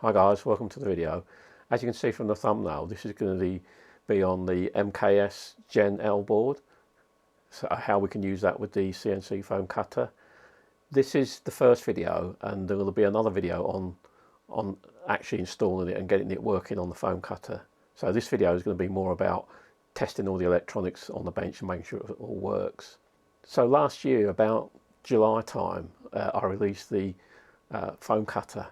Hi guys, welcome to the video. As you can see from the thumbnail, this is going to be on the MKS GEN L board. So how we can use that with the CNC Foam Cutter. This is the first video, and there will be another video on actually installing it and getting it working on the foam cutter. So this video is going to be more about testing all the electronics on the bench and making sure it all works. So last year, about July time, I released the foam cutter,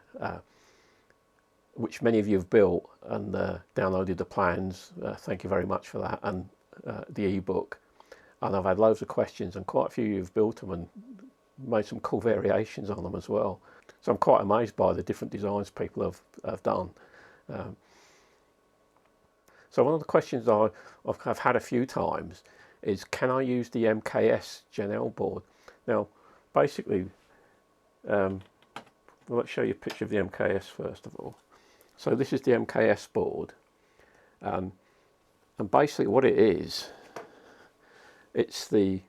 which many of you have built and downloaded the plans. Thank you very much for that, and the ebook. And I've had loads of questions, and quite a few of you have built them and made some cool variations on them as well. So I'm quite amazed by the different designs people have done. So one of the questions I've had a few times is, can I use the MKS GEN L board? Now, basically, let's show you a picture of the MKS first of all. So this is the MKS board, and basically what it is, it's the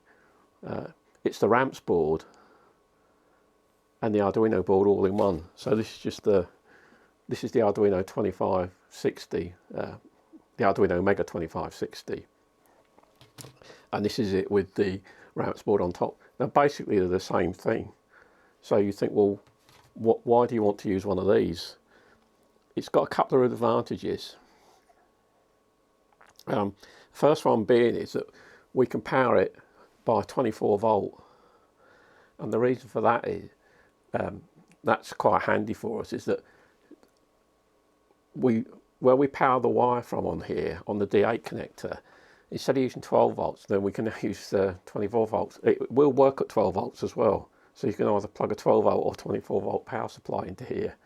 ramps board and the Arduino board all in one. So this is just the Arduino 2560, the Arduino Mega 2560, and this is it with the ramps board on top. Now basically they're the same thing. So you think, well, why do you want to use one of these? It's got a couple of advantages. First one being is that we can power it by 24 volt, and the reason for that is that's quite handy for us, is that where we power the wire from on here on the D8 connector, instead of using 12 volts, then we can use 24 volts. It will work at 12 volts as well, so you can either plug a 12 volt or 24 volt power supply into here.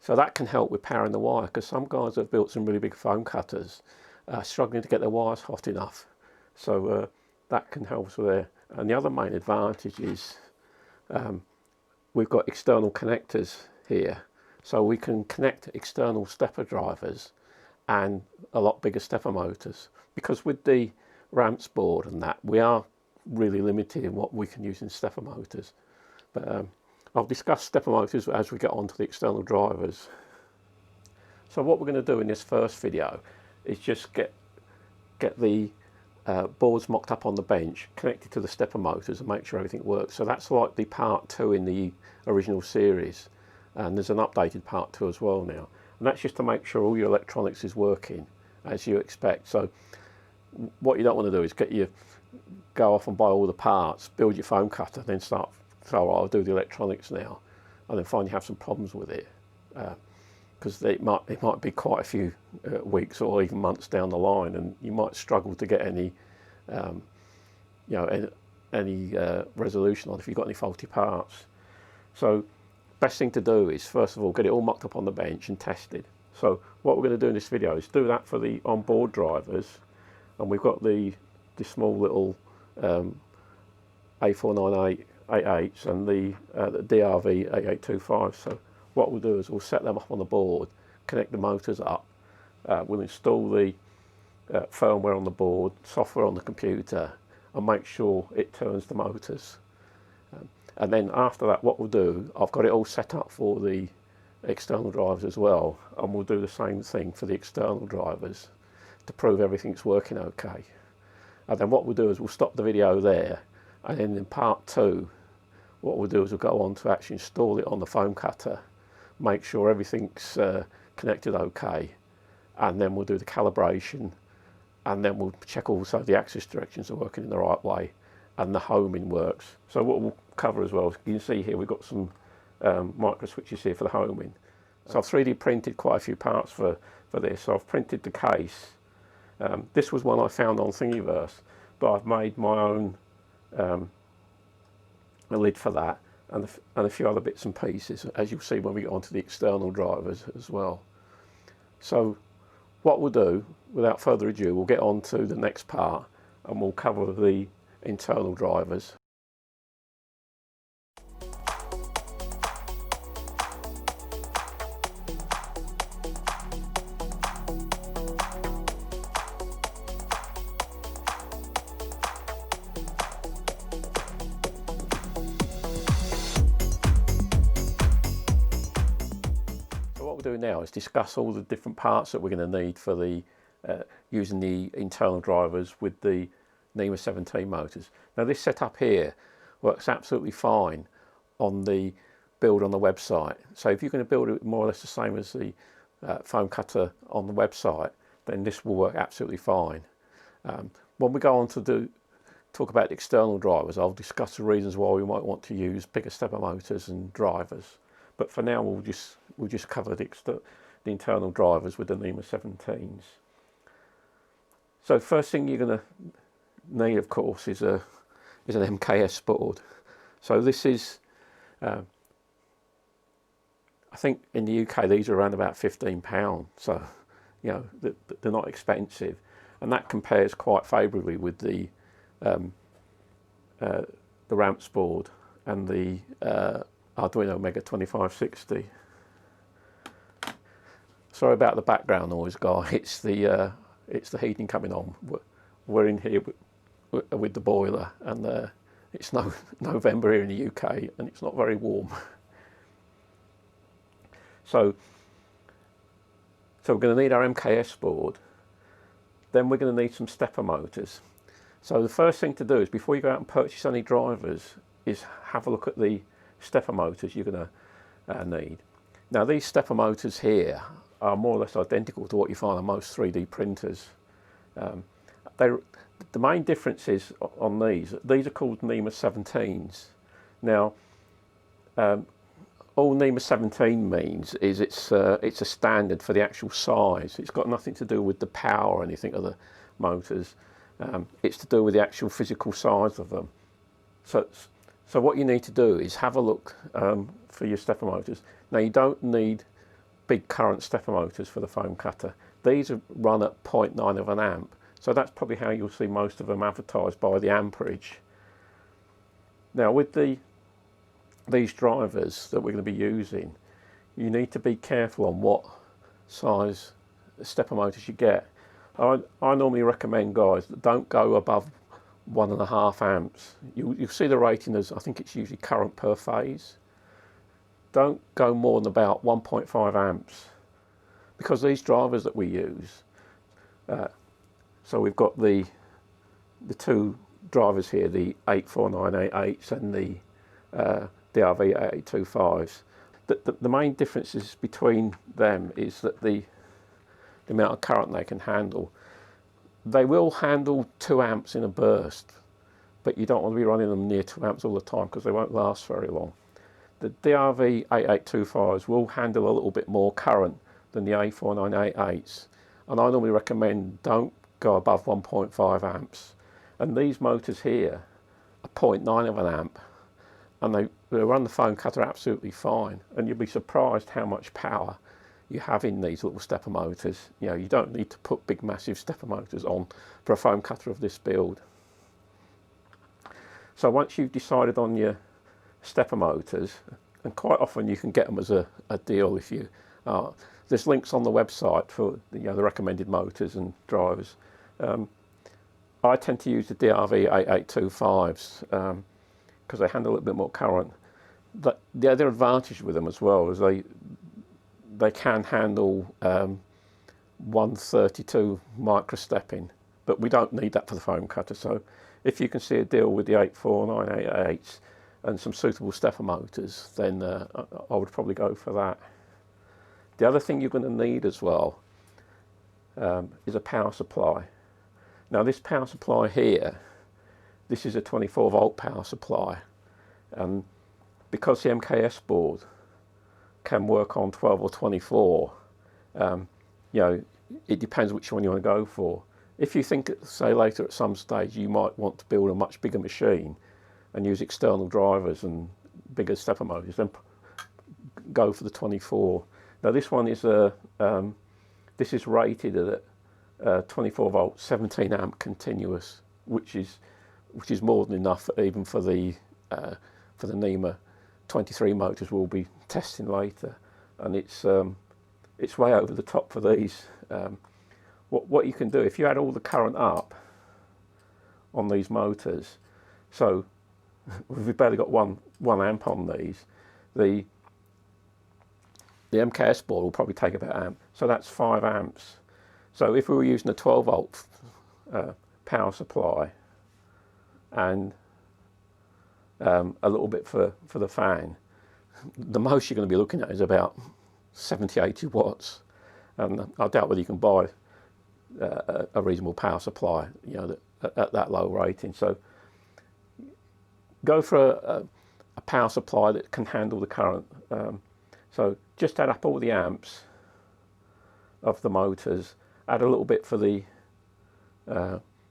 So that can help with powering the wire, because some guys have built some really big foam cutters struggling to get their wires hot enough. So that can help us there. And the other main advantage is we've got external connectors here. So we can connect external stepper drivers and a lot bigger stepper motors. Because with the ramps board and that, we are really limited in what we can use in stepper motors. But I'll discuss stepper motors as we get on to the external drivers. So what we're going to do in this first video is just get the boards mocked up on the bench, connected to the stepper motors, and make sure everything works. So that's like the part 2 in the original series, and there's an updated part 2 as well now. And that's just to make sure all your electronics is working as you expect. So what you don't want to do is go off and buy all the parts, build your foam cutter, then start, so I'll do the electronics now, and then find you have some problems with it, because it might be quite a few weeks or even months down the line, and you might struggle to get any resolution on if you've got any faulty parts. So best thing to do is, first of all, get it all mocked up on the bench and tested. So what we're going to do in this video is do that for the onboard drivers, and we've got the small little A49888s and the DRV 8825. So what we'll do is we'll set them up on the board, connect the motors up, we'll install the firmware on the board, software on the computer, and make sure it turns the motors. And then after that, what we'll do, I've got it all set up for the external drivers as well, and we'll do the same thing for the external drivers to prove everything's working okay. And then what we'll do is we'll stop the video there, and then in part 2, what we'll do is we'll go on to actually install it on the foam cutter, make sure everything's connected okay, and then we'll do the calibration, and then we'll check also the axis directions are working in the right way, and the homing works. So what we'll cover as well, you can see here we've got some micro switches here for the homing. So I've 3D printed quite a few parts for this. So I've printed the case. This was one I found on Thingiverse, but I've made my own a lid for that, and a few other bits and pieces, as you'll see when we get onto the external drivers as well. So what we'll do, without further ado, we'll get on to the next part, and we'll cover the internal drivers. what we'll do now is discuss all the different parts that we're going to need for the using the internal drivers with the NEMA23 motors. Now this setup here works absolutely fine on the build on the website. So if you're going to build it more or less the same as the foam cutter on the website, then this will work absolutely fine. When we go on to talk about the external drivers, I'll discuss the reasons why we might want to use bigger stepper motors and drivers. But for now, we'll just cover the internal drivers with the NEMA17s. So first thing you're going to need, of course, is an MKS board. So this is, I think in the UK these are around about £15. So you know they're not expensive, and that compares quite favourably with the ramps board and the Arduino Mega 2560. Sorry about the background noise, guy. It's the heating coming on. We're in here with the boiler, and it's November here in the UK, and it's not very warm. So we're going to need our MKS board. Then we're going to need some stepper motors. So the first thing to do is, before you go out and purchase any drivers, is have a look at the stepper motors you're going to need. Now these stepper motors here are more or less identical to what you find on most 3D printers. The main difference is on these are called NEMA17s. Now all NEMA17 means is it's a standard for the actual size. It's got nothing to do with the power or anything of the motors. It's to do with the actual physical size of them. So what you need to do is have a look for your stepper motors. Now you don't need big current stepper motors for the foam cutter. These are run at 0.9 of an amp. So that's probably how you'll see most of them advertised by the amperage. Now with these drivers that we're going to be using, you need to be careful on what size stepper motors you get. I normally recommend, guys, that don't go above 1.5 amps. You'll see the rating as, I think it's usually current per phase. Don't go more than about 1.5 amps, because these drivers that we use, so we've got the two drivers here, the 84988s and the DRV8825s. The main differences between them is that the amount of current they can handle. They will handle 2 amps in a burst, but you don't want to be running them near 2 amps all the time because they won't last very long. The DRV8825s will handle a little bit more current than the A4988s, and I normally recommend don't go above 1.5 amps. And these motors here are 0.9 of an amp, and they run the foam cutter absolutely fine, and you'll be surprised how much power you have in these little stepper motors. You know, you don't need to put big massive stepper motors on for a foam cutter of this build. So once you've decided on your stepper motors, and quite often you can get them as a deal if you there's links on the website for the recommended motors and drivers. I tend to use the DRV8825s because they handle a little bit more current. But the other advantage with them as well is they can handle 132 microstepping, but we don't need that for the foam cutter. So if you can see a deal with the 84988s and some suitable stepper motors, then I would probably go for that. The other thing you're going to need as well is a power supply. Now this power supply here, this is a 24 volt power supply, and because the MKS board can work on 12 or 24, it depends which one you want to go for. If you think, say later at some stage you might want to build a much bigger machine and use external drivers and bigger stepper motors, then go for the 24. Now this one is this is rated at 24 volt, 17 amp continuous, which is more than enough even for the NEMA23 motors we'll be testing later, and it's way over the top for these. What you can do, if you add all the current up on these motors, so we've barely got one amp on these, the the MKS board will probably take about amp. So that's 5 amps. So if we were using a 12 volt power supply and a little bit for the fan, the most you're going to be looking at is about 70-80 watts. And I doubt whether you can buy a reasonable power supply, you know, at that low rating. So go for a power supply that can handle the current. So just add up all the amps of the motors, add a little bit for the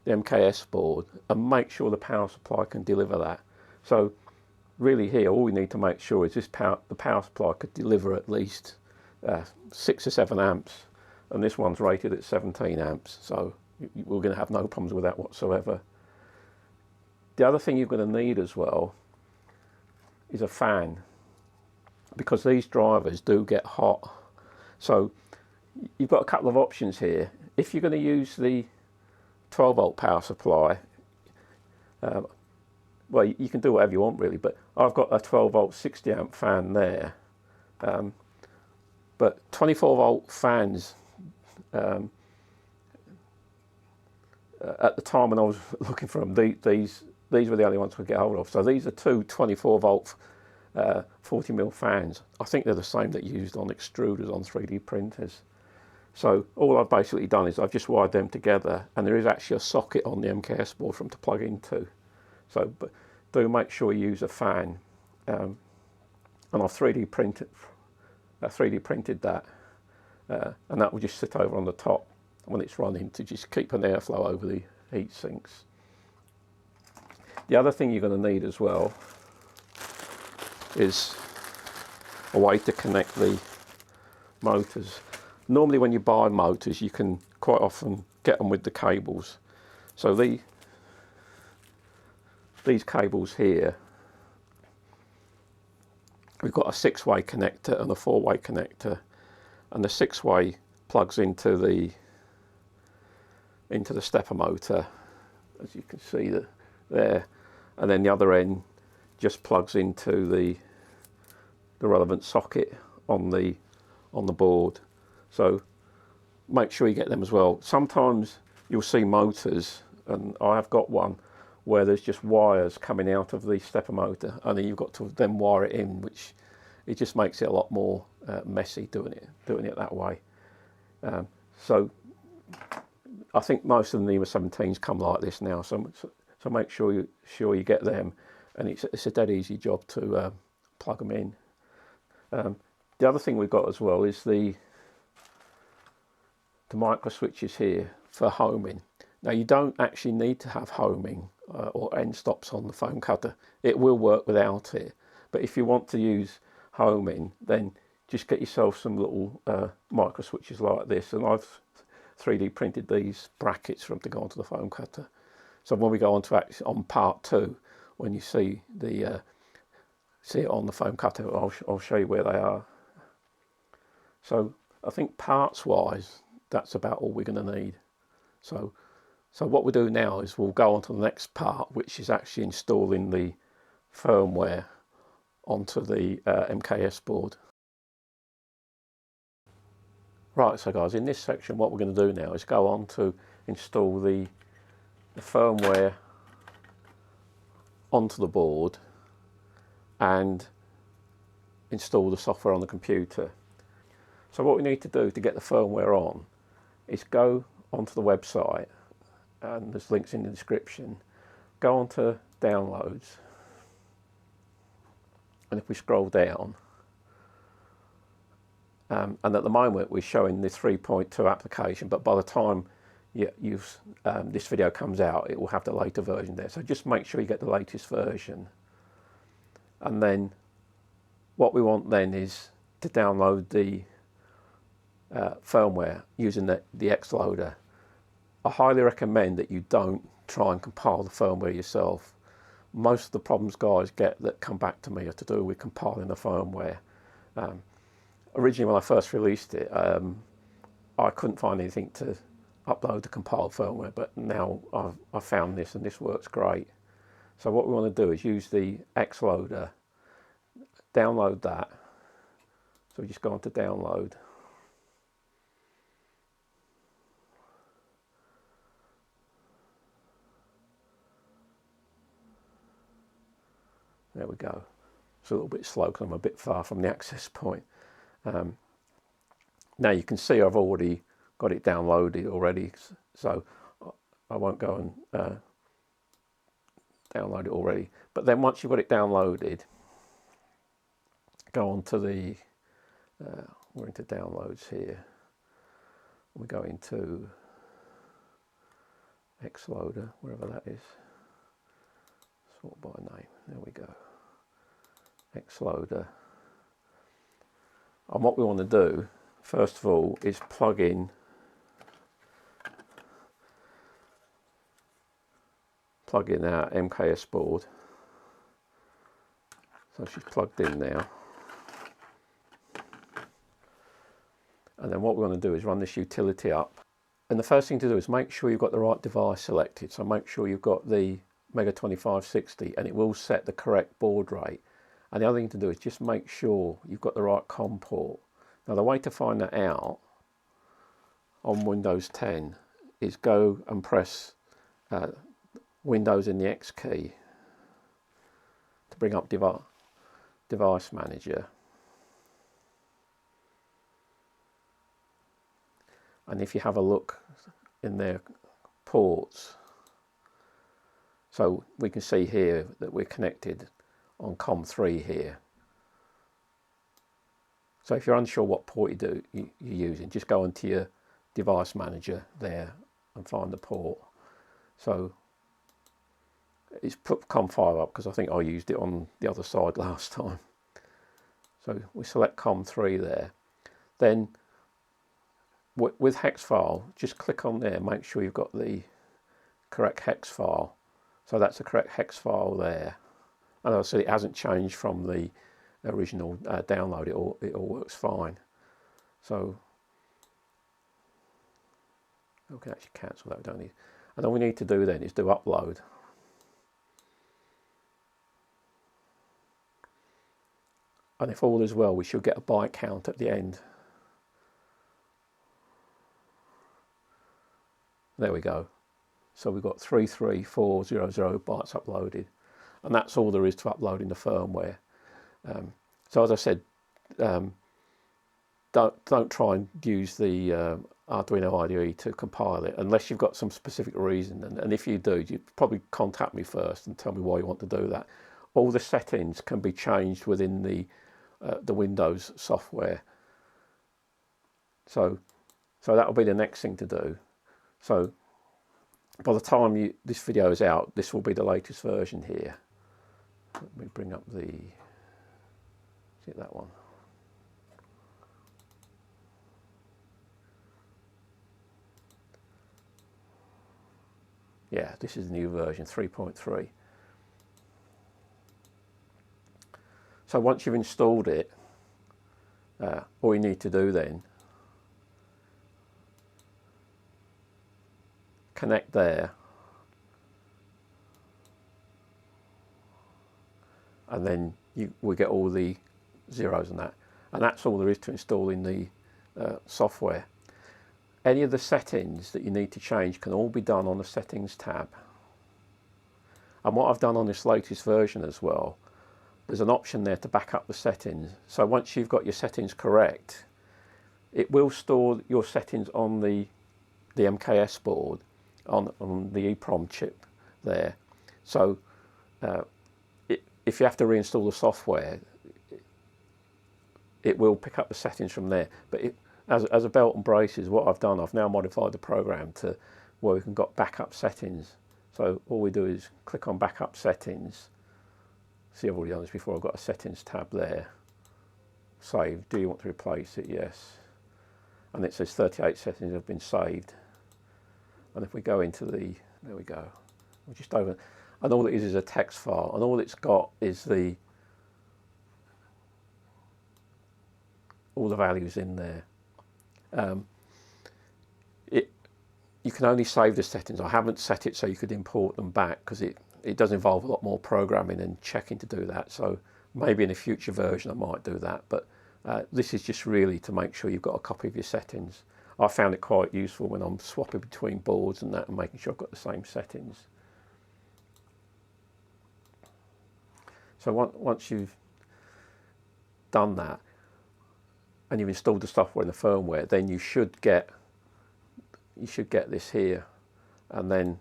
MKS board, and make sure the power supply can deliver that. So really here, all we need to make sure is the power supply could deliver at least 6 or 7 amps, and this one's rated at 17 amps, so we're going to have no problems with that whatsoever. The other thing you're going to need as well is a fan, because these drivers do get hot. So you've got a couple of options here. If you're going to use the 12 volt power supply, well, you can do whatever you want really, but I've got a 12 volt 60 amp fan there. But 24 volt fans, at the time when I was looking for them, these were the only ones I could get hold of. So these are two 24 volt 40mm fans. I think they're the same that you used on extruders on 3D printers. So all I've basically done is I've just wired them together, and there is actually a socket on the MKS board for them to plug into. So but do make sure you use a fan. And I've 3D printed that, and that will just sit over on the top when it's running to just keep an airflow over the heat sinks. The other thing you're going to need as well is a way to connect the motors. Normally when you buy motors, you can quite often get them with the cables. So these cables here, we've got a 6-way connector and a 4-way connector, and the 6-way plugs into the stepper motor, as you can see there, and then the other end just plugs into the relevant socket on the board. So make sure you get them as well. Sometimes you'll see motors, and I have got one where there's just wires coming out of the stepper motor, and then you've got to then wire it in, which it just makes it a lot more messy doing it that way. So I think most of the NEMA17s come like this now. So make sure you get them, and it's a dead easy job to plug them in. The other thing we've got as well is the micro switches here for homing. Now you don't actually need to have homing or end stops on the foam cutter. It will work without it. But if you want to use homing, then just get yourself some little micro switches like this. And I've 3D printed these brackets for them to go onto the foam cutter. So when we go on on part 2, when you see it on the foam cutter, I'll show you where they are. So I think parts wise, that's about all we're going to need. So what we'll do now is we'll go on to the next part, which is actually installing the firmware onto the MKS board. Right, so guys, in this section what we're going to do now is go on to install the firmware onto the board and install the software on the computer. So what we need to do to get the firmware on is go onto the website, and there's links in the description. Go on to downloads, and if we scroll down, and at the moment we're showing the 3.2 application, but by the time this video comes out, it will have the later version there. So just make sure you get the latest version. And then what we want then is to download the firmware using the X loader. I highly recommend that you don't try and compile the firmware yourself. Most of the problems guys get that come back to me are to do with compiling the firmware. Originally when I first released it, I couldn't find anything to upload the compiled firmware, but now I've found this, and this works great. So what we want to do is use the X loader, download that, So we just go on to download. There we go. It's a little bit slow because I'm a bit far from the access point. Now you can see I've already got it downloaded already, so I won't go and download it already. But then once you've got it downloaded, go on to the, we're into downloads here. We go into Xloader, wherever that is. Sort by name, there we go. Xloader. And what we want to do, first of all, is plug in our MKS board. So she's plugged in now. And then what we want to do is run this utility up. And the first thing to do is make sure you've got the right device selected. So make sure you've got the Mega 2560 and it will set the correct baud rate. And the other thing to do is just make sure you've got the right COM port. Now the way to find that out on Windows 10 is go and press Windows in the X key to bring up Device Manager. And if you have a look in their ports, so we can see here that we're connected on COM3 here. So if you're unsure what port you're using, just go into your Device Manager there and find the port. So it's put COM5 up because I think I used it on the other side last time. So we select COM3 there. Then with hex file, just click on there, make sure you've got the correct hex file. So that's the correct hex file there. And I'll see it hasn't changed from the original download, it all works fine. So we can actually cancel that, we don't need. And all we need to do then is do upload. And if all is well, we should get a byte count at the end. There we go. So we've got 33400 bytes uploaded. And that's all there is to uploading the firmware. So as I said, don't try and use the Arduino IDE to compile it unless you've got some specific reason. And if you do, you probably contact me first and tell me why you want to do that. All the settings can be changed within the Windows software. So that'll be the next thing to do. So by the time this video is out, this will be the latest version here. Let me bring up the, see that one. Yeah, this is the new version, 3.3. So once you've installed it, all you need to do then, connect there, and then we get all the zeros and that. And that's all there is to installing the software. Any of the settings that you need to change can all be done on the settings tab. And what I've done on this latest version as well, there's an option there to back up the settings. So once you've got your settings correct, it will store your settings on the MKS board, on the EEPROM chip there. So if you have to reinstall the software, it will pick up the settings from there. But as a belt and braces, what I've done, I've now modified the program to where we can got backup settings. So all we do is click on backup settings. See, I've already done this before. I've got a settings tab there. Save. Do you want to replace it? Yes. And it says 38 settings have been saved. And if we go into the, there we go. We're just over, and all it is a text file, and all it's got is all the values in there. You can only save the settings. I haven't set it so you could import them back because it does involve a lot more programming and checking to do that. So maybe in a future version I might do that, but This is just really to make sure you've got a copy of your settings. I found it quite useful when I'm swapping between boards and that, and making sure I've got the same settings. So once you've done that and you've installed the software and the firmware, then you should get this here, and then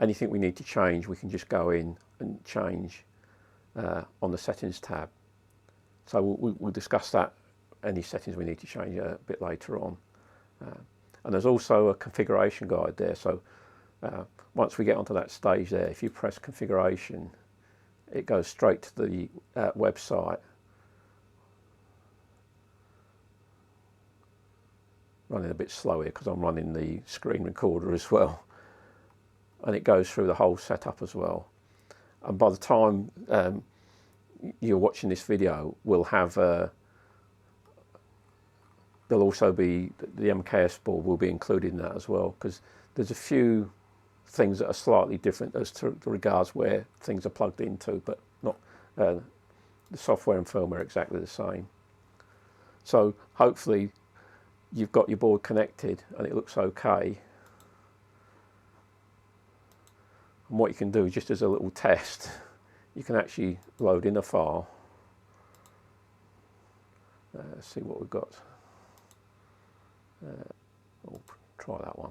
anything we need to change, we can just go in and change on the settings tab. So we'll discuss that, any settings we need to change a bit later on. And there's also a configuration guide there. So once we get onto that stage there, if you press configuration, it goes straight to the website. Running a bit slow here because I'm running the screen recorder as well. And it goes through the whole setup as well. And by the time you're watching this video, we'll have there'll also be the MKS board will be included in that as well, because there's a few things that are slightly different as to regards where things are plugged into, but not the software and firmware are exactly the same. So hopefully you've got your board connected and it looks okay. And what you can do, just as a little test, you can actually load in a file. Let's see what we've got. We'll try that one.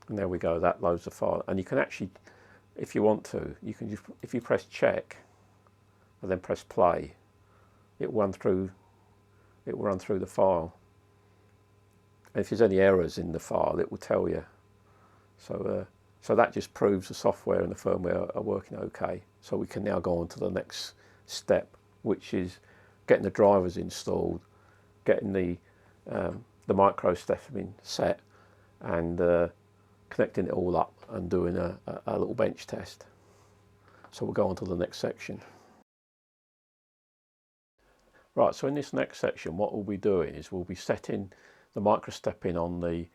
And there we go, that loads the file. And you can actually, if you want to, you can just, if you press check and then press play, it will run through the file. And if there's any errors in the file, it will tell you. So so that just proves the software and the firmware are working okay. So we can now go on to the next step, which is getting the drivers installed, getting the micro stepping set, and connecting it all up and doing a little bench test. So we'll go on to the next section. Right, so in this next section, what we'll be doing is we'll be setting the micro stepping on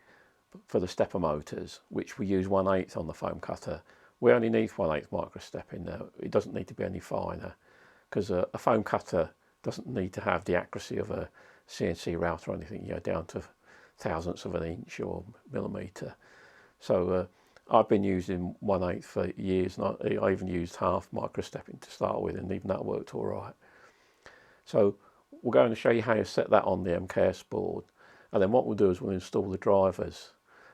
for the stepper motors, which we use 1/8 on the foam cutter. We only need 1/8 micro stepping now. It doesn't need to be any finer, because a foam cutter doesn't need to have the accuracy of a CNC router or anything, you know, down to thousandths of an inch or millimetre. So I've been using 1/8 for years, and I even used half micro stepping to start with, and even that worked all right. So we're going to show you how you set that on the MKS board, and then what we'll do is we'll install the drivers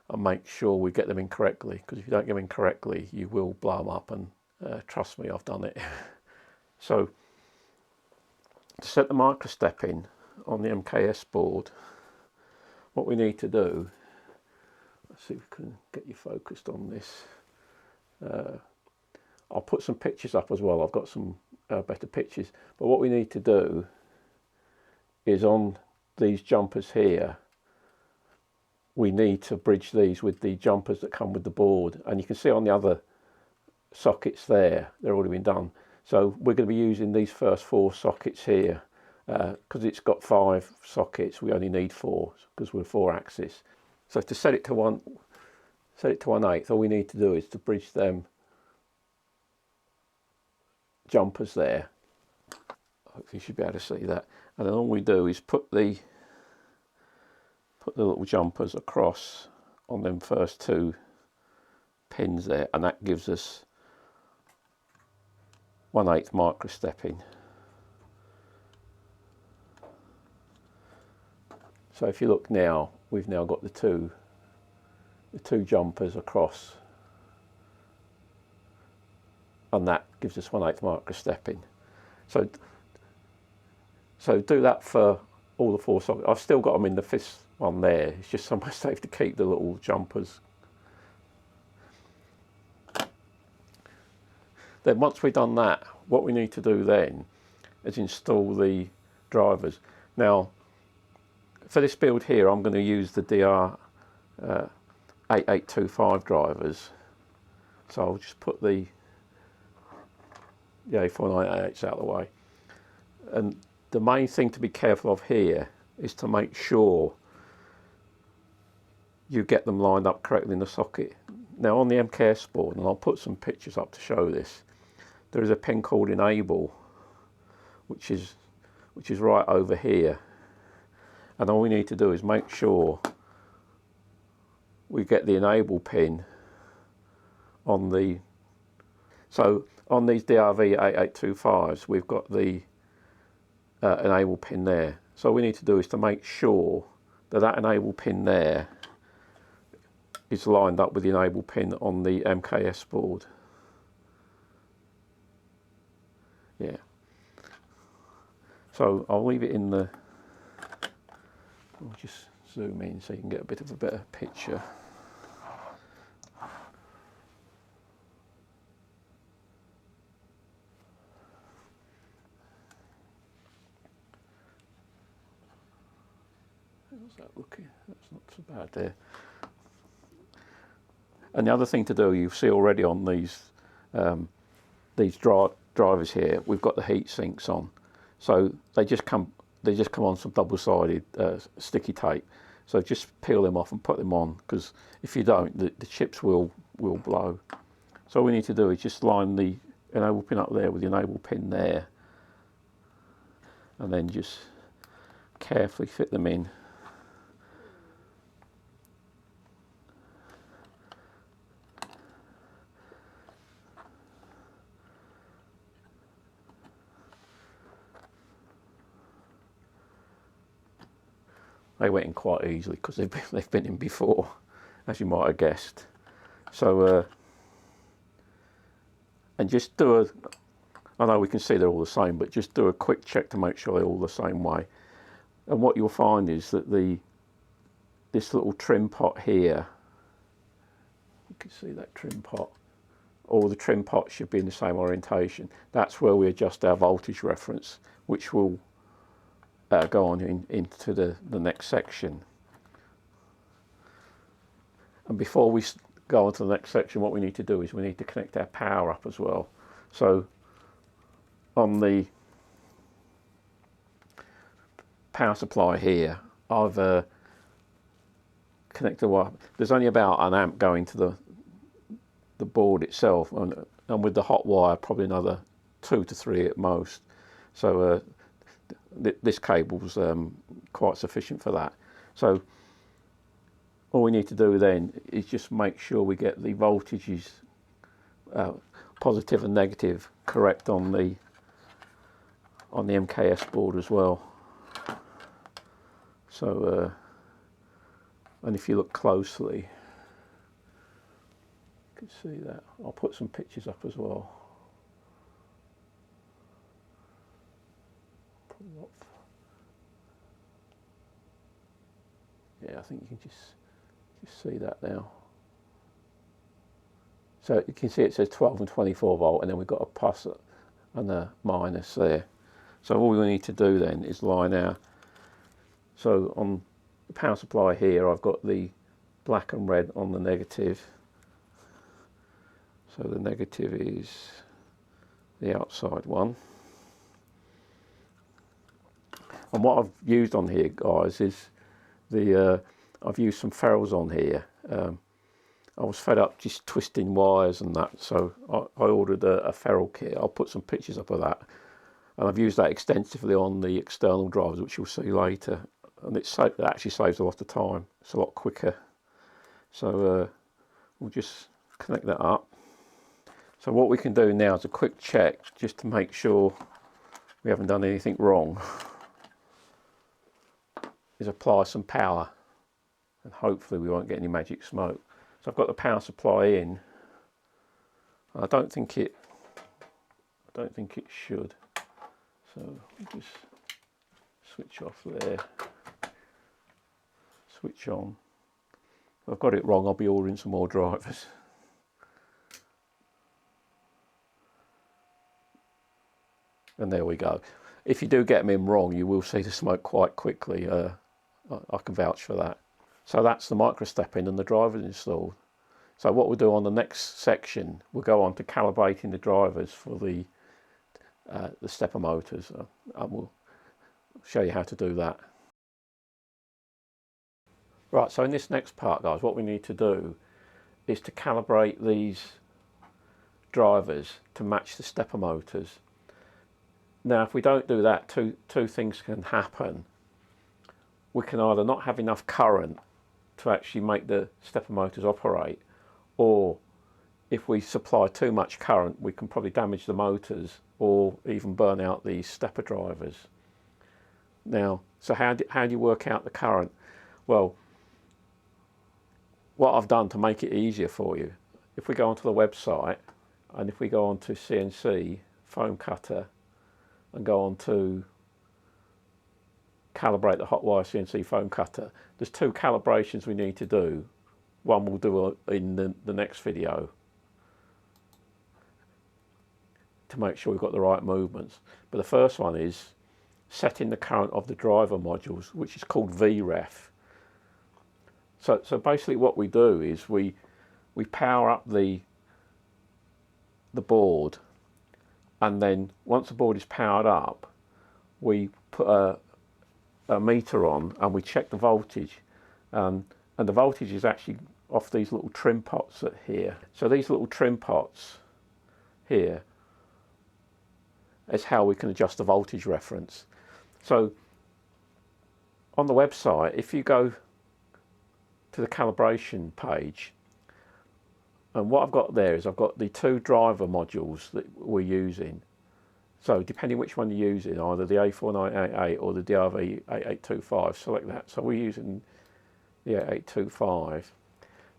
and make sure we get them in correctly, because if you don't get them in correctly, you will blow them up, and trust me, I've done it. So to set the micro stepping on the MKS board, what we need to do, let's see if we can get you focused on this. I'll put some pictures up as well. I've got some better pictures, but what we need to do is on these jumpers here, we need to bridge these with the jumpers that come with the board, and you can see on the other sockets there, they're already been done. So we're going to be using these first 4 sockets here, because it's got 5 sockets. We only need 4 because we're 4-axis. So to set it to 1/8, all we need to do is to bridge them jumpers there. Hopefully you should be able to see that. And then all we do is put the little jumpers across on them first 2 pins there, and that gives us 1/8 micro stepping. So if you look now, we've now got the two jumpers across, and that gives us 1/8 micro stepping. So do that for all the 4 sockets. I've still got them in the 5th one there. It's just somewhere safe to keep the little jumpers. Then once we've done that, what we need to do then is install the drivers. Now, for this build here, I'm going to use the DR8825 drivers. So I'll just put the A4988s out of the way. And the main thing to be careful of here is to make sure you get them lined up correctly in the socket. Now on the MKS board, and I'll put some pictures up to show this, there is a pin called enable, which is right over here, and all we need to do is make sure we get the enable pin on the, so on these DRV8825s we've got the enable pin there. So all we need to do is to make sure that that enable pin there is lined up with the enable pin on the MKS board. Yeah. So I'll leave it in the, I'll just zoom in so you can get a bit of a better picture. How's that looking? That's not so bad there. And the other thing to do, you see already on these drivers here, we've got the heat sinks on. So they just come on some double-sided sticky tape. So just peel them off and put them on, because if you don't, the chips will blow. So all we need to do is just line the enable pin up there with the enable pin there, and then just carefully fit them in. They went in quite easily because they've been in before, as you might have guessed. So, and just do a, I know we can see they're all the same, but just do a quick check to make sure they're all the same way. And what you'll find is that this little trim pot here, you can see that trim pot, all the trim pots should be in the same orientation. That's where we adjust our voltage reference, which will go on into the next section. And before we go on to the next section, what we need to do is we need to connect our power up as well. So on the power supply here, I've connected wire. There's only about an amp going to the board itself, and with the hot wire probably another 2 to 3 at most. So this cable's quite sufficient for that. So all we need to do then is just make sure we get the voltages positive and negative correct on the MKS board as well. So and if you look closely, you can see that. I'll put some pictures up as well. Yeah, I think you can just see that now. So you can see it says 12 and 24 volt, and then we've got a plus and a minus there. So all we need to do then is line our, so on the power supply here I've got the black and red on the negative. So the negative is the outside one. And what I've used on here, guys, is I've used some ferrules on here. I was fed up just twisting wires and that, so I ordered a ferrule kit. I'll put some pictures up of that. And I've used that extensively on the external drivers, which you'll see later. And it actually saves a lot of time. It's a lot quicker. So we'll just connect that up. So what we can do now is a quick check, just to make sure we haven't done anything wrong, is apply some power, and hopefully we won't get any magic smoke. So I've got the power supply in. I don't think it should. So we'll just switch off there, switch on. If I've got it wrong, I'll be ordering some more drivers. And there we go. If you do get them in wrong, you will see the smoke quite quickly. I can vouch for that. So that's the micro step in and the drivers installed. So what we'll do on the next section, we'll go on to calibrating the drivers for the stepper motors, and we'll show you how to do that. Right, so in this next part, guys, what we need to do is to calibrate these drivers to match the stepper motors. Now if we don't do that, two things can happen. We can either not have enough current to actually make the stepper motors operate, or if we supply too much current we can probably damage the motors or even burn out these stepper drivers. Now, so how do you work out the current? Well, what I've done to make it easier for you, if we go onto the website and if we go on to CNC Foam Cutter and go on to calibrate the hot wire CNC Foam Cutter, there's two calibrations we need to do. One we'll do in the next video to make sure we've got the right movements. But the first one is setting the current of the driver modules, which is called Vref. So basically what we do is we power up the board, and then once the board is powered up we put a meter on and we check the voltage, and the voltage is actually off these little trim pots here. So these little trim pots here is how we can adjust the voltage reference. So on the website, if you go to the calibration page, and what I've got there is I've got the two driver modules that we're using. So depending which one you're using, either the A4988 or the DRV8825, select that. So we're using the 8825.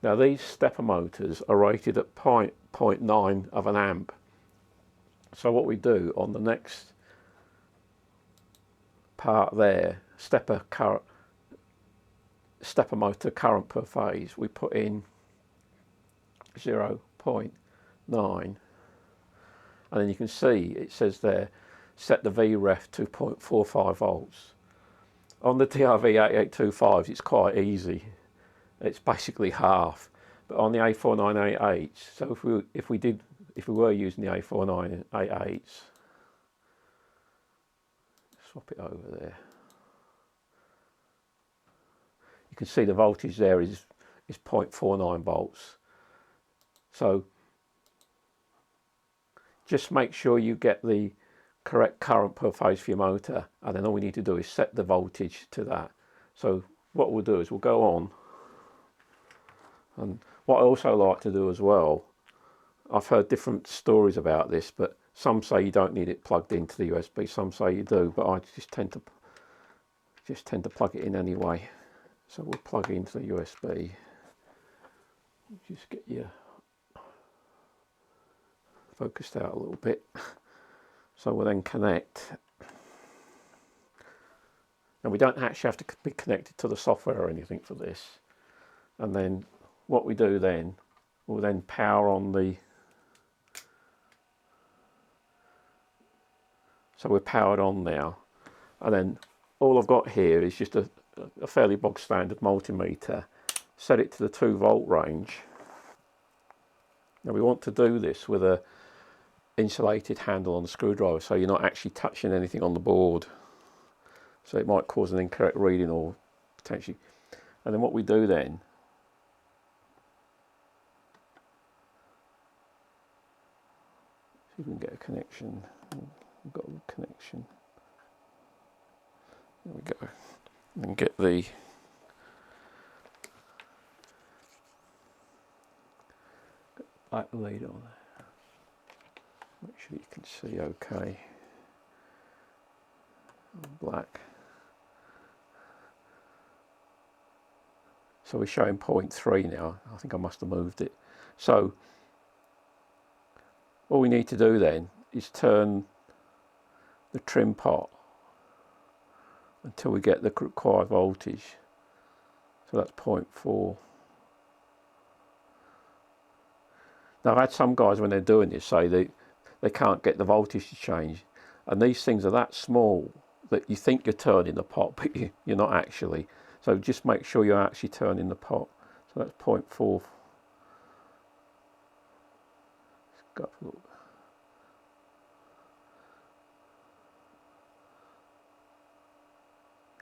Now these stepper motors are rated at 0.9 of an amp. So what we do on the next part there, stepper motor current per phase, we put in 0.9, and then you can see it says there set the Vref to 0.45 volts. On the DRV8825 it's quite easy, it's basically half, but on the A4988, so if we were using the A4988s, swap it over there, you can see the voltage there is 0.49 volts. So just make sure you get the correct current per phase for your motor, and then all we need to do is set the voltage to that. So what we'll do is we'll go on, and what I also like to do as well, I've heard different stories about this, but some say you don't need it plugged into the USB, some say you do, but I just tend to plug it in anyway. So we'll plug into the USB, just get you focused out a little bit. So we'll then connect, and we don't actually have to be connected to the software or anything for this. And then what we do then, we'll then power on the, so we're powered on now, and then all I've got here is just a fairly bog standard multimeter, set it to the 2 volt range. Now we want to do this with a insulated handle on the screwdriver, so you're not actually touching anything on the board, so it might cause an incorrect reading or potentially. And then what we do then, see if we can get a connection. We've got a connection, there we go, and get the black lead on there. Make sure you can see okay. Black. So we're showing 0.3 now. I think I must have moved it. So all we need to do then is turn the trim pot until we get the required voltage. So that's 0.4. Now I've had some guys when they're doing this say they can't get the voltage to change, and these things are that small that you think you're turning the pot, but you're not actually. So just make sure you're actually turning the pot. So that's 0.4. Go up a little.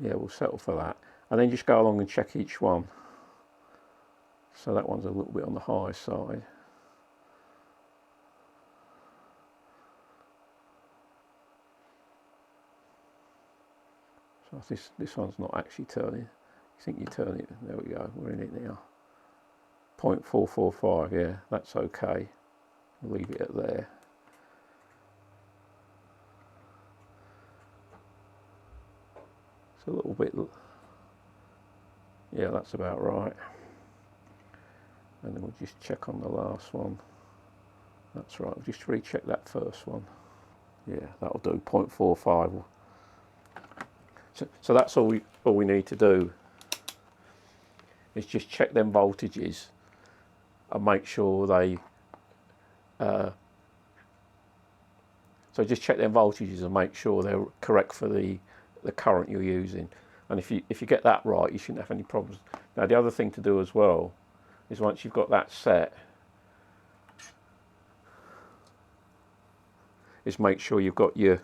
Yeah, we'll settle for that, and then just go along and check each one. So that one's a little bit on the high side. So this one's not actually turning. You think you turn it, there we go, we're in it now. 0.445, yeah, that's okay. We'll leave it at there. It's a little bit, yeah, that's about right. And then we'll just check on the last one. That's right, we'll just recheck that first one. Yeah, that'll do, 0.45. So that's all we need to do, is just check them voltages and make sure they so just check them voltages and make sure they're correct for the current you're using. And if you get that right, you shouldn't have any problems. Now the other thing to do as well is, once you've got that set, is make sure you've got your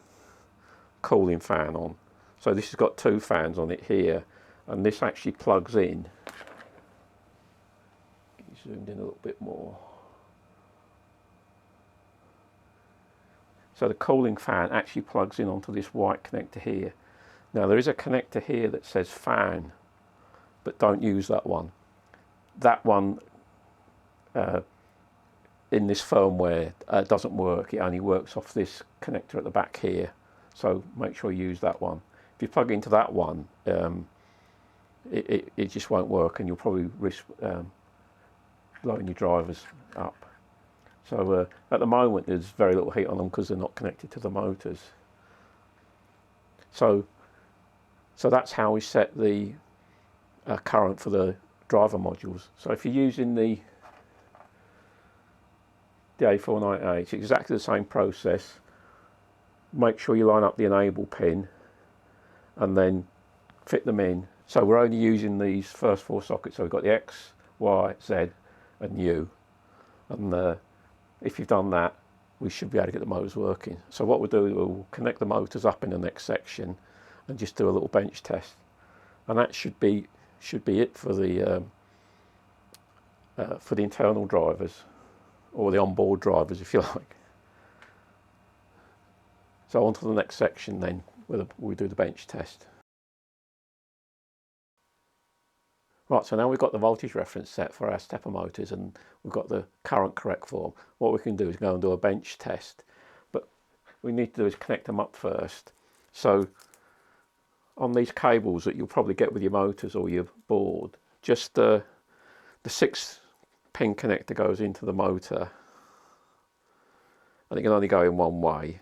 cooling fan on. So this has got two fans on it here, and this actually plugs in. Get you zoomed in a little bit more. So the cooling fan actually plugs in onto this white connector here. Now there is a connector here that says fan, but don't use that one. That one in this firmware doesn't work. It only works off this connector at the back here. So make sure you use that one. If you plug into that one, it just won't work, and you'll probably risk blowing your drivers up. So at the moment there's very little heat on them because they're not connected to the motors. So that's how we set the current for the driver modules. So if you're using the A498, it's exactly the same process. Make sure you line up the enable pin and then fit them in. So we're only using these first four sockets. So we've got the X, Y, Z and U. And if you've done that, we should be able to get the motors working. So what we'll do, we'll connect the motors up in the next section and just do a little bench test. And that should be it for the internal drivers, or the onboard drivers if you like. So on to the next section then, where we do the bench test. Right, so now we've got the voltage reference set for our stepper motors and we've got the current correct form. What we can do is go and do a bench test, but we need to do is connect them up first. So on these cables that you'll probably get with your motors or your board, just the 6-pin connector goes into the motor, and it can only go in one way.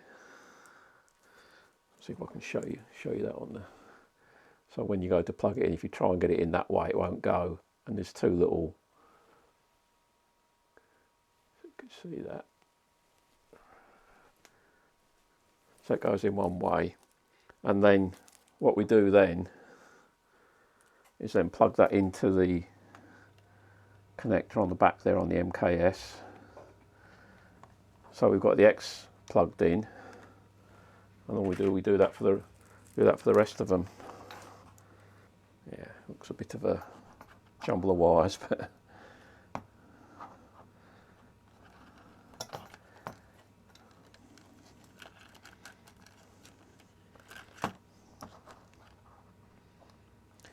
See if I can show you that on there. So when you go to plug it in, if you try and get it in that way, it won't go. And there's two little, you can see that. So it goes in one way. And then what we do then is then plug that into the connector on the back there on the MKS. So we've got the X plugged in, and all we do that for the rest of them. Yeah, looks a bit of a jumble of wires, but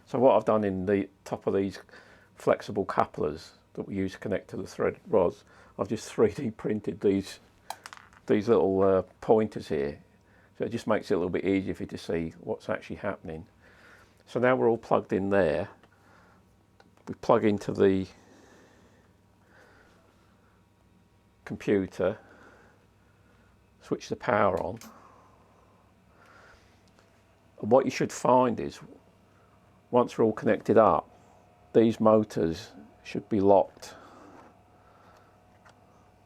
so what I've done in the top of these flexible couplers that we use to connect to the thread rods, I've just 3D printed these little pointers here, so it just makes it a little bit easier for you to see what's actually happening. So now we're all plugged in there. We plug into the computer, switch the power on, and what you should find is, once we're all connected up, these motors should be locked,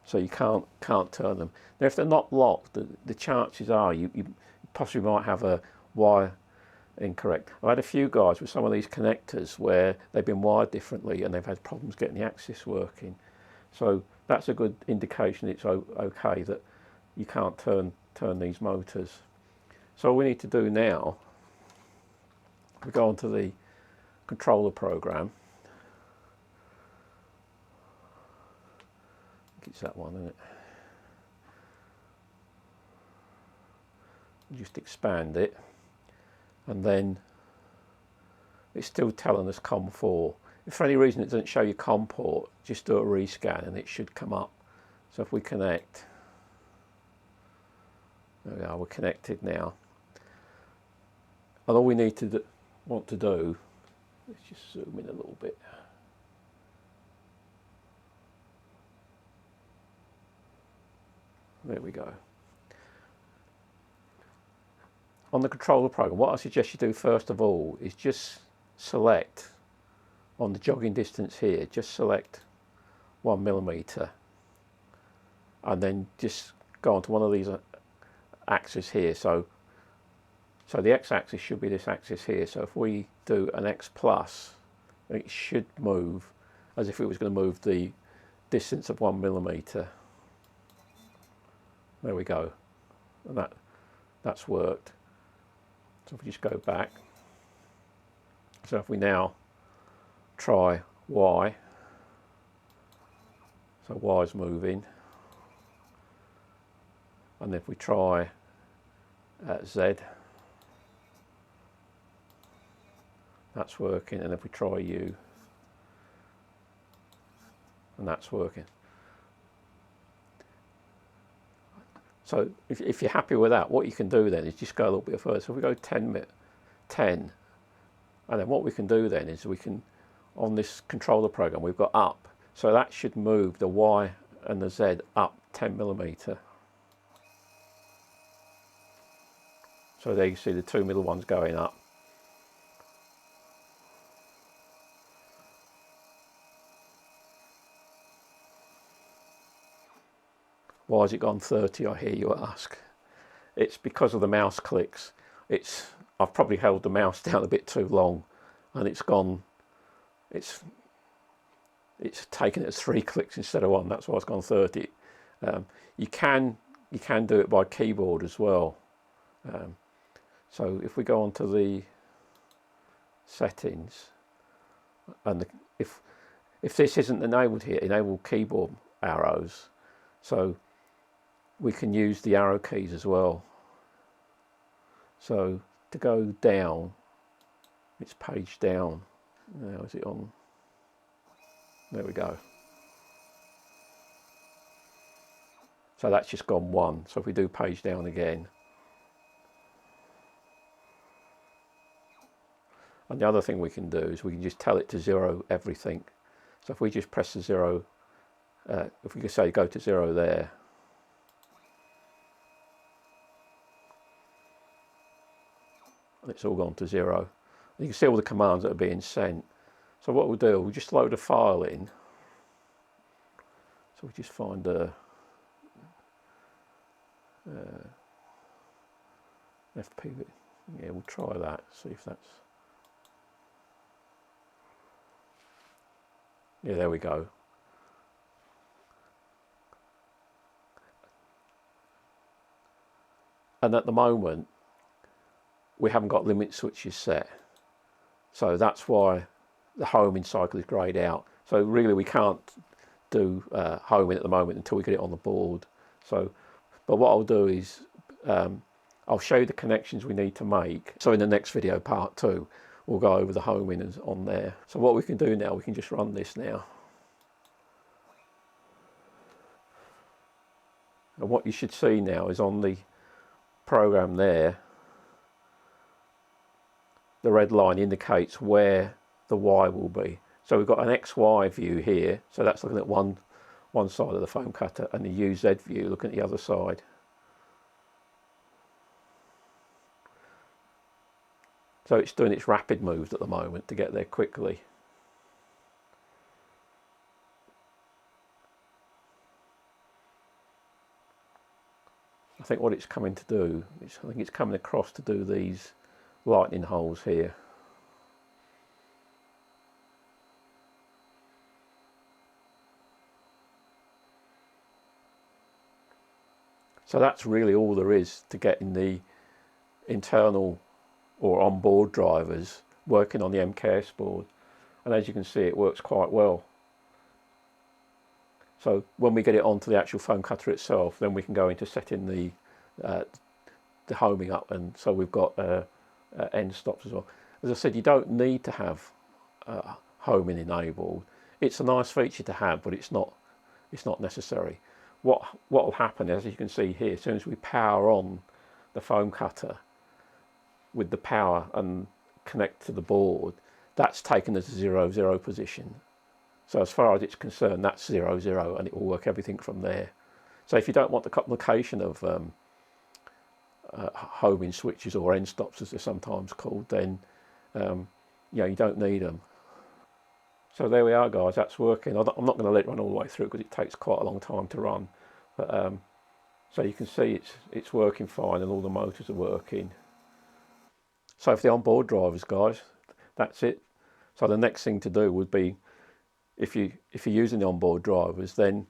so you can't turn them. Now if they're not locked, the chances are you possibly might have a wire incorrect. I've had a few guys with some of these connectors where they've been wired differently and they've had problems getting the axis working. So that's a good indication it's okay that you can't turn these motors. So all we need to do now, we go onto the controller program. I think it's that one, isn't it? Just expand it. And then it's still telling us COM4. If for any reason it doesn't show you COM port, just do a rescan and it should come up. So if we connect, there we are, we're connected now. And all we need to want to do, let's just zoom in a little bit. There we go. On the controller program, what I suggest you do first of all is just select on the jogging distance here, just select 1mm, and then just go onto one of these axes here. So the x-axis should be this axis here. So if we do an x plus, it should move as if it was going to move the distance of 1mm. There we go, and that's worked. So if we just go back, so if we now try Y, so Y is moving, and if we try Z, that's working, and if we try U, and that's working. So if you're happy with that, what you can do then is just go a little bit further. So if we go 10, and then what we can do then is we can, on this controller program, we've got up. So that should move the Y and the Z up 10mm. So there you see the two middle ones going up. Why has it gone 30, I hear you ask? It's because of the mouse clicks. I've probably held the mouse down a bit too long, and it's taken it as 3 clicks instead of 1. That's why it's gone 30. You can do it by keyboard as well. So if we go onto the settings, and if this isn't enabled here, enable keyboard arrows. So we can use the arrow keys as well. So to go down, it's page down. Now is it on? There we go. So that's just gone 1. So if we do page down again. And the other thing we can do is we can just tell it to 0 everything. So if we just press the 0, if we could say go to 0 there, and it's all gone to 0. And you can see all the commands that are being sent. So what we'll do, we'll just load a file in. So we just find a FP. Yeah, we'll try that. See if that's. Yeah, there we go. And at the moment, we haven't got limit switches set. So that's why the homing cycle is greyed out. So really we can't do homing at the moment until we get it on the board. So, but what I'll do is I'll show you the connections we need to make. So in the next video, part 2, we'll go over the homing on there. So what we can do now, we can just run this now. And what you should see now is on the program there, the red line indicates where the Y will be. So we've got an XY view here, so that's looking at one side of the foam cutter, and the UZ view looking at the other side. So it's doing its rapid moves at the moment to get there quickly. I think what it's coming to do, I think it's coming across to do these lightning holes here. So that's really all there is to getting the internal or onboard drivers working on the MKS board. And as you can see, it works quite well. So when we get it onto the actual foam cutter itself, then we can go into setting the homing up, and so we've got end stops as well. As I said, you don't need to have homing enabled. It's a nice feature to have, but it's not necessary. What will happen, as you can see here, as soon as we power on the foam cutter with the power and connect to the board, that's taken as a 0, 0 position. So as far as it's concerned, that's 0, 0, and it will work everything from there. So if you don't want the complication of homing switches, or end stops as they're sometimes called, then you don't need them. So there we are, guys, that's working. I'm not going to let it run all the way through because it takes quite a long time to run. But so you can see it's working fine, and all the motors are working. So for the onboard drivers, guys, that's it. So the next thing to do would be, if you're using the onboard drivers, then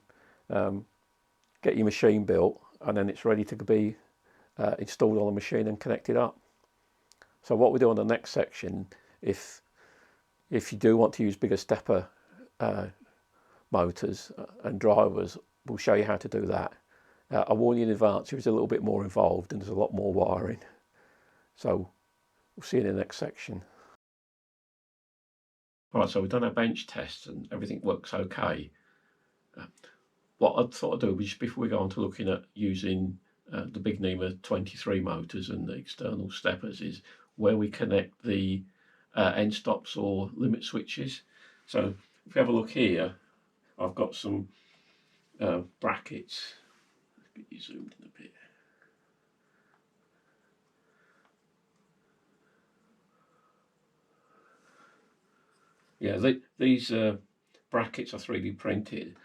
get your machine built, and then it's ready to be installed on the machine and connected up. So what we do on the next section, if you do want to use bigger stepper motors and drivers, we'll show you how to do that. I warn you in advance, it's a little bit more involved and there's a lot more wiring. So we'll see you in the next section. Right, so we've done our bench tests and everything works okay. What I thought I'd do was, just before we go on to looking at using the big NEMA23 motors and the external steppers, is where we connect the end stops or limit switches. So if we have a look here, I've got some brackets. Let's get you zoomed in a bit. Yeah, these brackets are 3D printed,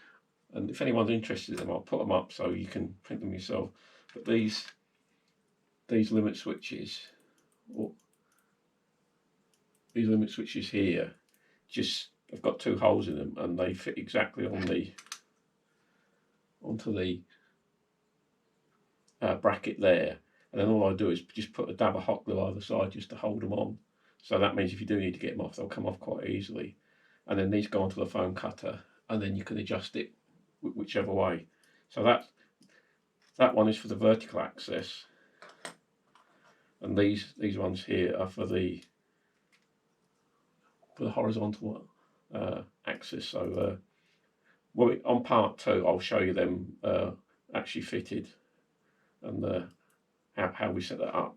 and if anyone's interested in them, I'll put them up so you can print them yourself. But these limit switches, or these limit switches here, I've got 2 holes in them, and they fit exactly on onto the bracket there. And then all I do is just put a dab of hot glue either side just to hold them on. So that means if you do need to get them off, they'll come off quite easily. And then these go onto the foam cutter, and then you can adjust it whichever way. So that one is for the vertical axis, and these ones here are for the horizontal axis. So on part 2, I'll show you them actually fitted, and how we set that up.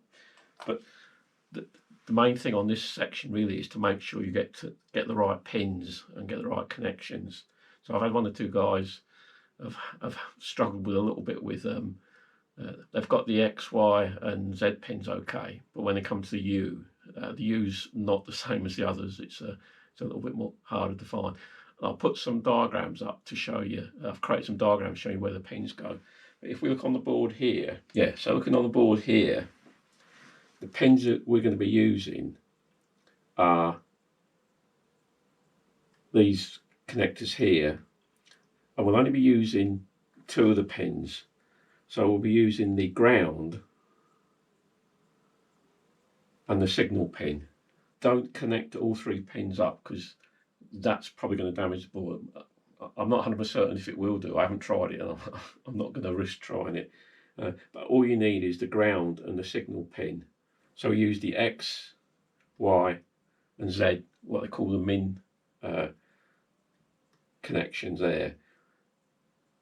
But the main thing on this section really is to make sure you get the right pins and get the right connections. So I've had 1 or 2 guys have struggled with a little bit with they've got the X, Y and Z pins okay, but when it comes to the U's not the same as the others. It's a little bit more harder to find. I'll put some diagrams up to show you. I've created some diagrams showing where the pins go. But if we look on the board here, so looking on the board here, the pins that we're going to be using are these connectors here, and we'll only be using 2 of the pins. So we'll be using the ground and the signal pin. Don't connect all 3 pins up, because that's probably going to damage the board. I'm not 100% certain if it will do. I haven't tried it, and I'm not going to risk trying it. But all you need is the ground and the signal pin. So we use the X, Y and Z, what they call the min connections there.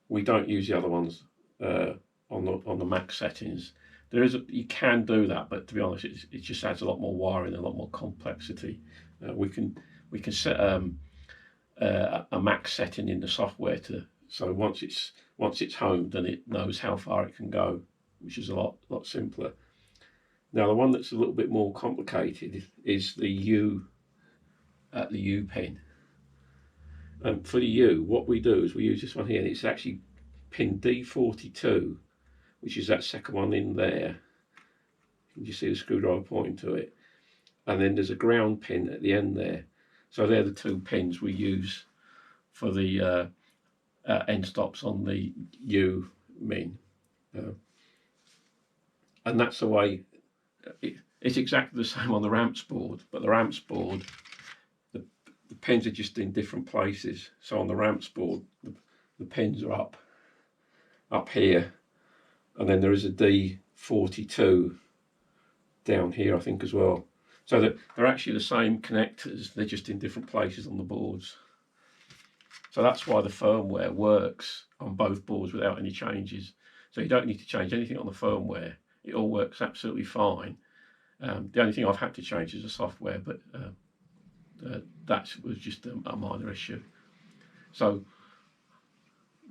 We don't use the other ones on the max settings. You can do that, but to be honest, it just adds a lot more wiring, a lot more complexity. We can set a max setting in the software so once it's home, then it knows how far it can go, which is a lot simpler. Now the one that's a little bit more complicated is the U pin. And for the U, what we do is we use this one here, and it's actually pin D42, which is that second one in there. You see the screwdriver pointing to it, and then there's a ground pin at the end there. So they're the 2 pins we use for the end stops on the U min, and that's the way. It's exactly the same on the ramps board, but the ramps board, the pins are just in different places. So on the ramps board, the pins are up here, and then there is a D42 down here, I think, as well. So that they're actually the same connectors, they're just in different places on the boards. So that's why the firmware works on both boards without any changes. So you don't need to change anything on the firmware. It all works absolutely fine. The only thing I've had to change is the software, but that was just a minor issue. So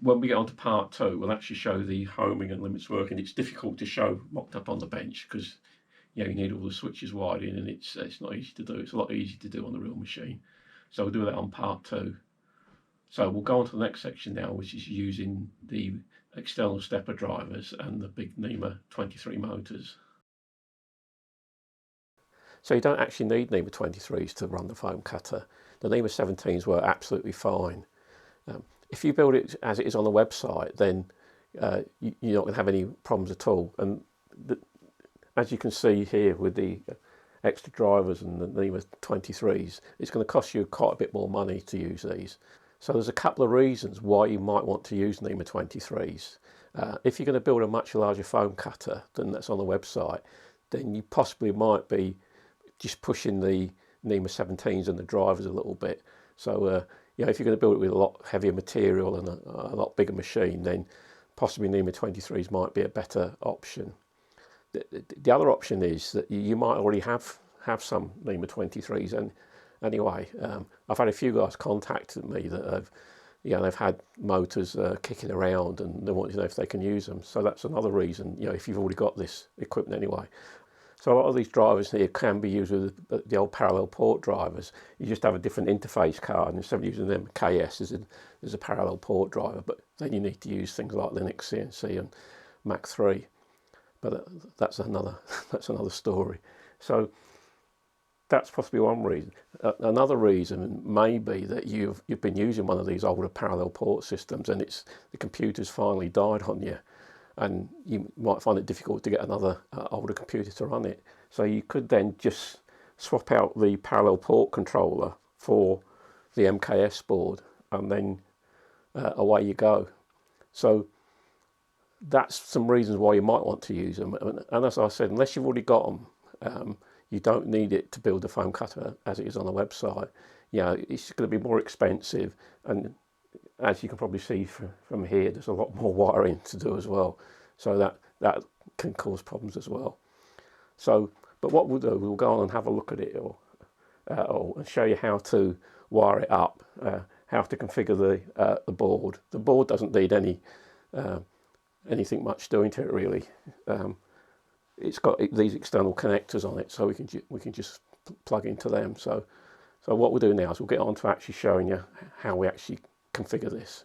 when we get on to part 2, we'll actually show the homing and limits working. It's difficult to show mocked up on the bench because you need all the switches wired in, and it's not easy to do. It's a lot easier to do on the real machine. So we'll do that on part 2. So we'll go on to the next section now, which is using the external stepper drivers and the big NEMA23 motors. So you don't actually need NEMA23s to run the foam cutter. The NEMA17s were absolutely fine. If you build it as it is on the website, then you're not going to have any problems at all. And as you can see here with the extra drivers and the NEMA23s, it's going to cost you quite a bit more money to use these. So there's a couple of reasons why you might want to use NEMA23s. If you're going to build a much larger foam cutter than that's on the website, then you possibly might be just pushing the NEMA17s and the drivers a little bit. So if you're going to build it with a lot heavier material and a lot bigger machine, then possibly NEMA23s might be a better option. The other option is that you might already have some NEMA23s, and anyway, I've had a few guys contacted me that they've had motors kicking around and they want to know if they can use them. So that's another reason, if you've already got this equipment anyway. So a lot of these drivers here can be used with the old parallel port drivers. You just have a different interface card, and instead of using the MKS, there's a parallel port driver, but then you need to use things like Linux, CNC and Mac 3. But that's another story. So that's possibly one reason. Another reason may be that you've been using one of these older parallel port systems, and the computer's finally died on you, and you might find it difficult to get another older computer to run it. So you could then just swap out the parallel port controller for the MKS board, and then away you go. So that's some reasons why you might want to use them. And as I said, unless you've already got them, you don't need it to build a foam cutter as it is on the website. It's going to be more expensive, and as you can probably see from here, there's a lot more wiring to do as well. So that can cause problems as well. So, but what we'll do, we'll go on and have a look at it, or show you how to wire it up, how to configure the board. The board doesn't need anything much doing to it really. It's got these external connectors on it, so we can just plug into them. So what we'll do now is we'll get on to actually showing you how we actually configure this.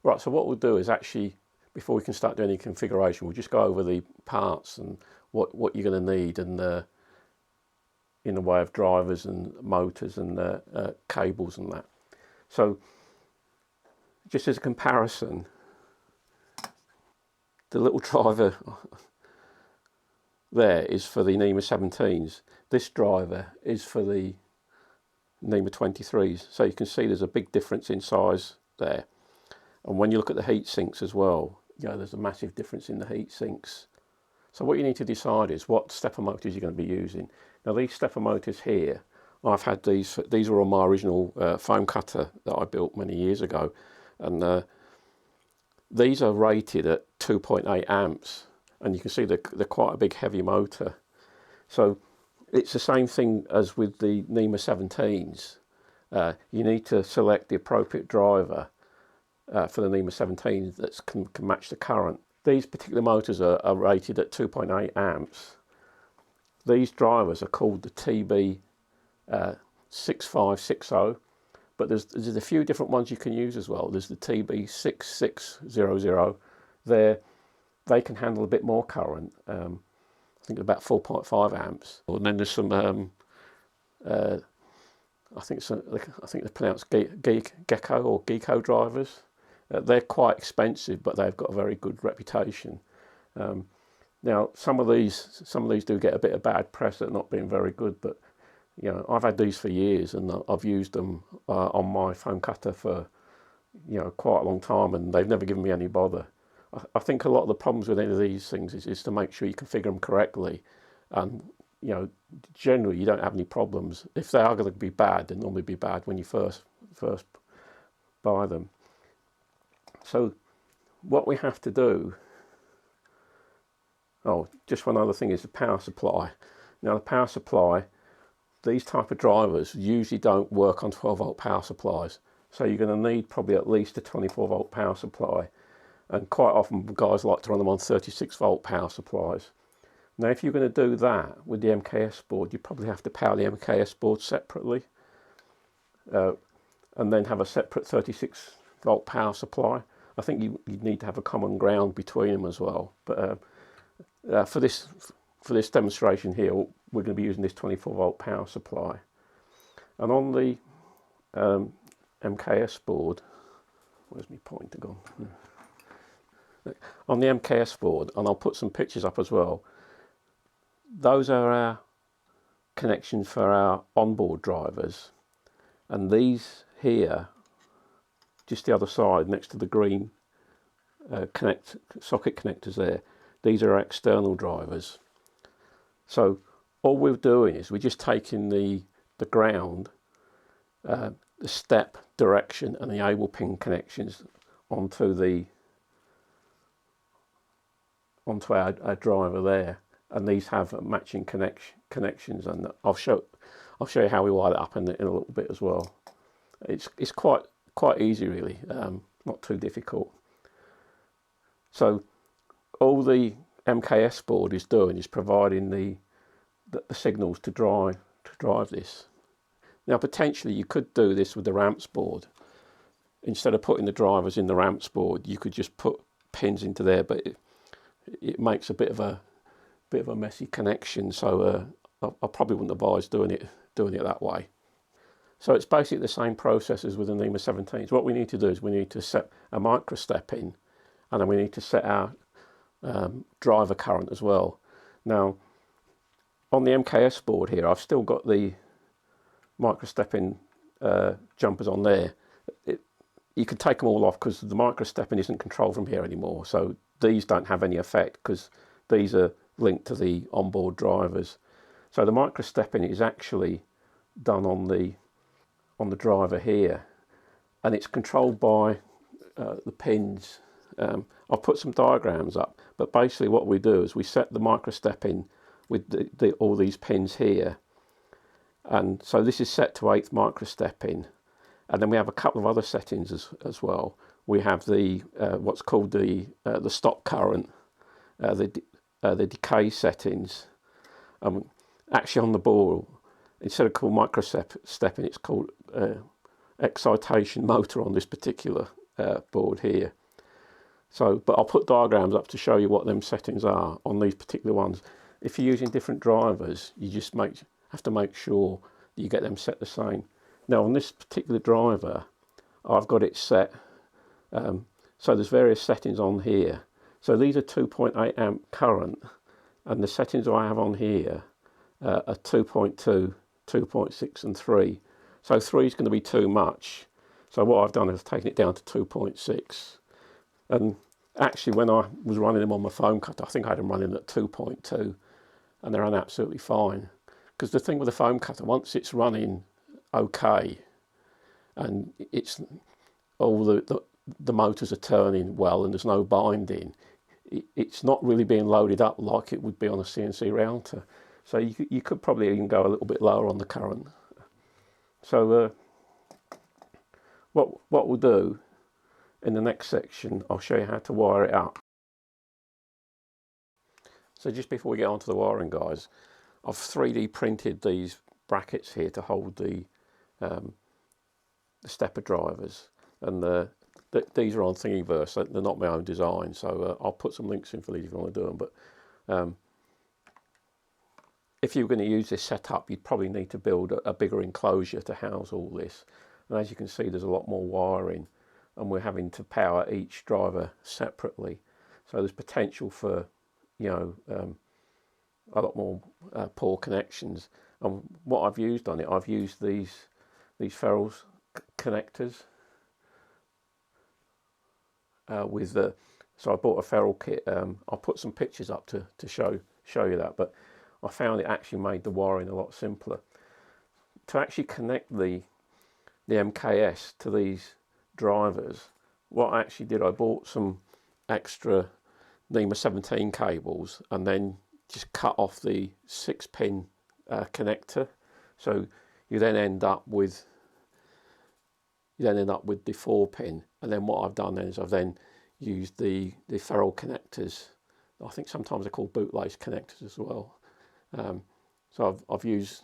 Right, so what we'll do is actually, before we can start doing any configuration, we'll just go over the parts and what you're going to need, and in the way of drivers and motors and cables and that. So just as a comparison, the little driver there is for the NEMA17s. This driver is for the NEMA23s. So you can see there's a big difference in size there. And when you look at the heat sinks as well, there's a massive difference in the heat sinks. So what you need to decide is what stepper motors you're going to be using. Now these stepper motors here, I've had these were on my original foam cutter that I built many years ago. And these are rated at 2.8 amps. And you can see they're quite a big heavy motor. So it's the same thing as with the NEMA17s. You need to select the appropriate driver for the NEMA17 that can match the current. These particular motors are rated at 2.8 amps. These drivers are called the TB6560, but there's a few different ones you can use as well. There's the TB6600. They can handle a bit more current. I think about 4.5 amps. And then there's some I think they're pronounced Gecko or Geeko drivers. They're quite expensive, but they've got a very good reputation. Now, some of these do get a bit of bad press at not being very good, but you know, I've had these for years, and I've used them on my foam cutter for, you know, quite a long time, and they've never given me any bother. I think a lot of the problems with any of these things is to make sure you configure them correctly, and you know, generally you don't have any problems. If they are going to be bad, they'll normally be bad when you first buy them. So what we have to do, oh, just one other thing is the power supply. Now the power supply, these type of drivers usually don't work on 12 volt power supplies. So you're going to need probably at least a 24 volt power supply. And quite often guys like to run them on 36 volt power supplies. Now if you're going to do that with the MKS board, you probably have to power the MKS board separately. And then have a separate 36 volt power supply. I think you'd need to have a common ground between them as well. But for this demonstration here, we're going to be using this 24 volt power supply. And on the MKS board, where's my pointer gone? On the MKS board, and I'll put some pictures up as well, those are our connections for our onboard drivers, and these here, just the other side next to the green socket connectors there, these are our external drivers. So all we're doing is we're just taking the ground, the step direction and the able pin connections onto our driver there, and these have matching connections, and I'll show you how we wire that up in a little bit as well. It's quite easy really, not too difficult. So all the MKS board is doing is providing the signals to drive this. Now potentially you could do this with the ramps board. Instead of putting the drivers in the ramps board, you could just put pins into there, but it makes a bit of a messy connection. So I probably wouldn't advise doing it that way. So it's basically the same process as with the NEMA17s. What we need to do is we need to set a micro step in, and then we need to set our driver current as well. Now on the MKS board here, I've still got the micro step in jumpers on there. You can take them all off because the micro step in isn't controlled from here anymore. So these don't have any effect because these are linked to the onboard drivers. So the micro step in is actually done on the driver here, and it's controlled by the pins. I'll put some diagrams up, but basically what we do is we set the micro step in with all these pins here, and so this is set to 8th micro step in, and then we have a couple of other settings as well. We have the what's called the stop current, the decay settings. Actually on the board, instead of called micro step in, it's called excitation motor on this particular board here. So, but I'll put diagrams up to show you what them settings are on these particular ones. If you're using different drivers, you just have to make sure that you get them set the same. Now on this particular driver, I've got it set, so there's various settings on here. So these are 2.8 amp current, and the settings I have on here are 2.2, 2.6 and 3. So 3 is going to be too much. So what I've done is taken it down to 2.6. And actually when I was running them on my foam cutter, I think I had them running at 2.2, and they ran absolutely fine. Because the thing with the foam cutter, once it's running okay, and it's all the motors are turning well and there's no binding, it's not really being loaded up like it would be on a CNC router. So you could probably even go a little bit lower on the current. So what we'll do in the next section, I'll show you how to wire it up. So just before we get on to the wiring, guys, I've 3D printed these brackets here to hold the stepper drivers, and these are on Thingiverse, so they're not my own design. So I'll put some links in for these if you want to do them. But if you were going to use this setup, you'd probably need to build a bigger enclosure to house all this. And as you can see, there's a lot more wiring, and we're having to power each driver separately. So there's potential for, you know, a lot more poor connections. And what I've used on it, I've used these ferrules connectors with the. So I bought a ferrule kit. I'll put some pictures up to show you that. But I found it actually made the wiring a lot simpler. To actually connect the MKS to these drivers, what I actually did, I bought some extra NEMA23 cables and then just cut off the 6-pin connector. So you then end up with the 4-pin. And then what I've done then is I've then used the ferrule connectors. I think sometimes they're called bootlace connectors as well. So I've used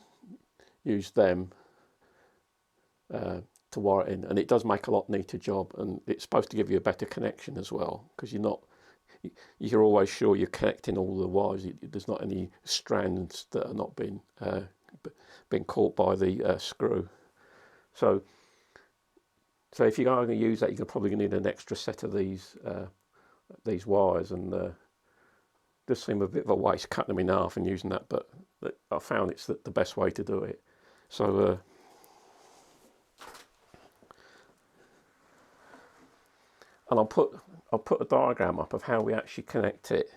them to wire it in, and it does make a lot neater job, and it's supposed to give you a better connection as well, because you're always sure you're connecting all the wires. There's not any strands that are not being caught by the screw. So if you're going to use that, you're probably going to need an extra set of these wires, and does seem a bit of a waste cutting them in half and using that, but I found it's the best way to do it. So and I'll put a diagram up of how we actually connect it,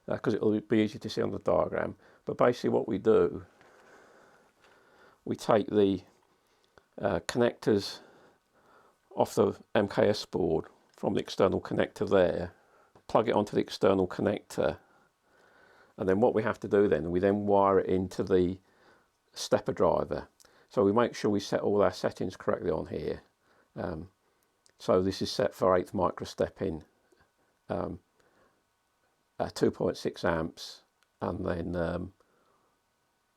because it'll be easy to see on the diagram. But basically what we do, we take the connectors off the MKS board from the external connector there, plug it onto the external connector, and then what we have to do then, we then wire it into the stepper driver. So we make sure we set all our settings correctly on here. So this is set for 1/8 microstepping, 2.6 amps, and then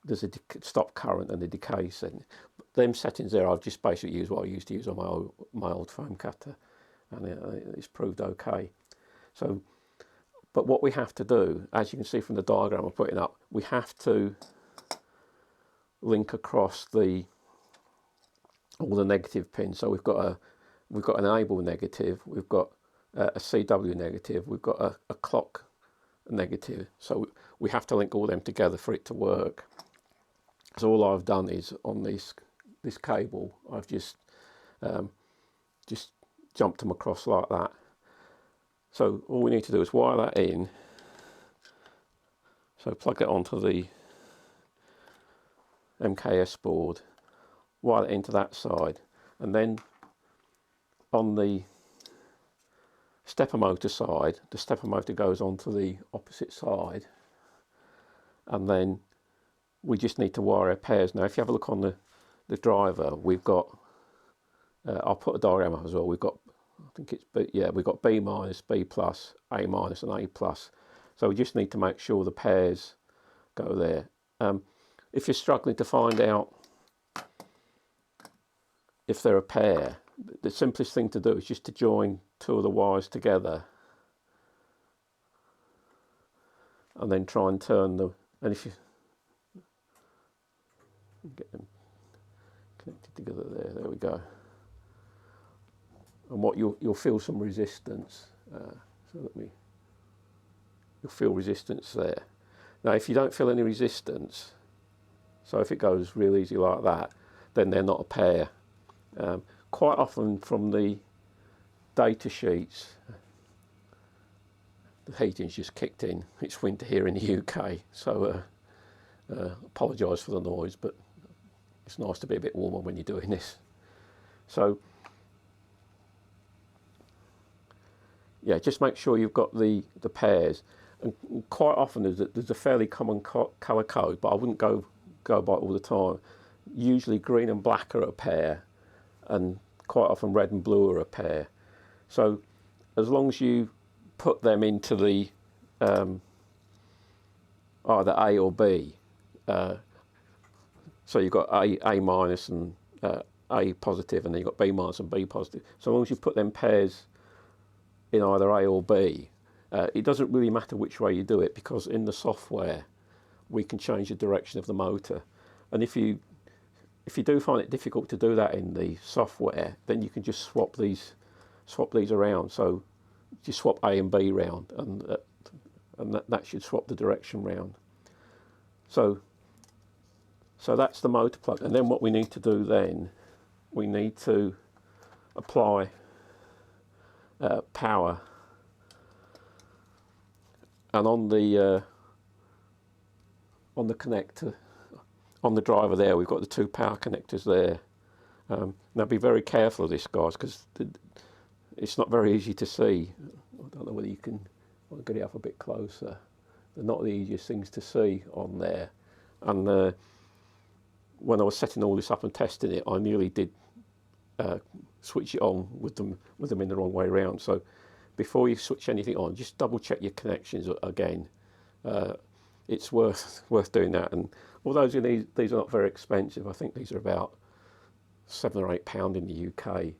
there's a stop current and a decay setting. Them settings there, I've just basically used what I used to use on my old foam cutter, and it's proved okay. So, but what we have to do, as you can see from the diagram I'm putting up, we have to link across all the negative pins. So we've got an enable negative, we've got a CW negative, we've got a clock negative. So we have to link all them together for it to work. So all I've done is on this cable, I've just jumped them across like that. So all we need to do is wire that in. So plug it onto the MKS board, wire it into that side, and then on the stepper motor side, the stepper motor goes onto the opposite side, and then we just need to wire our pairs. Now if you have a look on the driver, we've got, I'll put a diagram up as well, we've got, I think it's, we've got B minus, B plus, A minus and A plus. So we just need to make sure the pairs go there. If you're struggling to find out if they're a pair, the simplest thing to do is just to join two of the wires together and then try and turn them, and if you get them connected together there we go. And what you'll feel some resistance, you'll feel resistance there. Now if you don't feel any resistance, so if it goes real easy like that, then they're not a pair. Quite often from the data sheets, the heating's just kicked in. It's winter here in the UK, so apologise for the noise, but it's nice to be a bit warmer when you're doing this. So yeah, just make sure you've got the pairs. And quite often there's a fairly common colour code, but I wouldn't go by it all the time. Usually green and black are a pair, and quite often red and blue are a pair. So as long as you put them into the either A or B, so you've got A minus and A positive, and then you've got B minus and B positive. So long as you put them pairs in either A or B, it doesn't really matter which way you do it, because in the software we can change the direction of the motor. And if you do find it difficult to do that in the software, then you can just swap these around. So you swap A and B round, and that should swap the direction round. So that's the motor plug. And then what we need to do then, we need to apply power. And on the connector, on the driver there, we've got the two power connectors there. Now be very careful of this, guys, because it's not very easy to see. I don't know whether you can, I'll get it up a bit closer. They're not the easiest things to see on there. And when I was setting all this up and testing it, I nearly did switch it on with them in the wrong way around. So before you switch anything on, just double check your connections again. It's worth doing that. And although these are not very expensive, I think these are about £7 or £8 in the UK.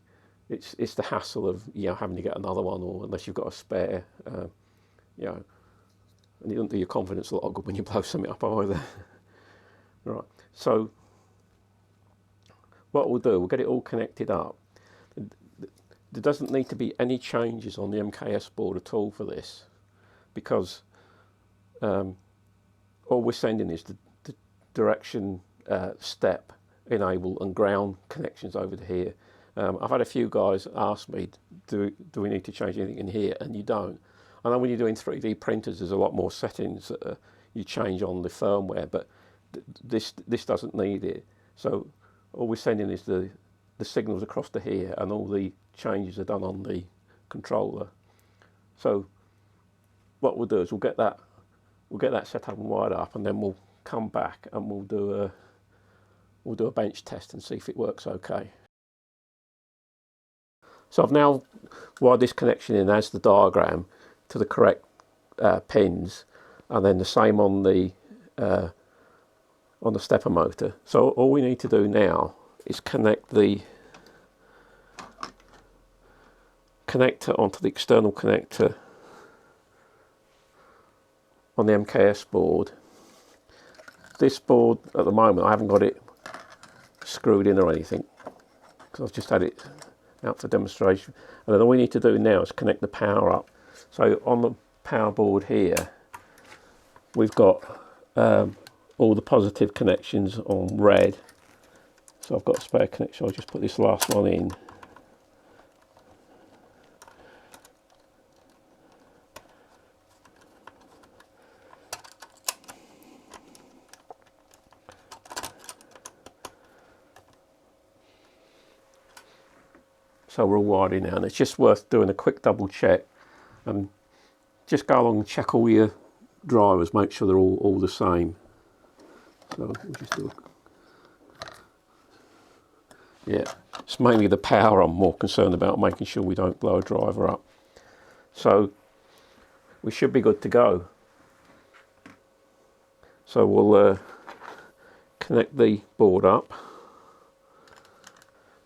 It's the hassle of having to get another one, or unless you've got a spare, and it doesn't do your confidence a lot of good when you blow something up either. Right. So what we'll do, we'll get it all connected up. There doesn't need to be any changes on the MKS board at all for this, because all we're sending is the direction, step, enable and ground connections over to here. I've had a few guys ask me, do we need to change anything in here? And you don't. I know when you're doing 3D printers, there's a lot more settings that you change on the firmware, but this doesn't need it. So all we're sending is the signals across to here, and all the changes are done on the controller. So what we'll do is we'll get that set up and wired up, and then we'll come back and we'll do a bench test and see if it works okay. So I've now wired this connection in as the diagram to the correct pins, and then the same on the stepper motor. So all we need to do now is connect the connector onto the external connector on the MKS board. This board at the moment, I haven't got it screwed in or anything, because I've just had it out for demonstration. And then all we need to do now is connect the power up. So on the power board here, we've got all the positive connections on red. So I've got a spare connection. I'll just put this last one in. So we're all wired in now, and it's just worth doing a quick double check, and just go along and check all your drivers, make sure they're all the same. So we'll just do yeah, it's mainly the power I'm more concerned about, making sure we don't blow a driver up. So we should be good to go. So we'll connect the board up.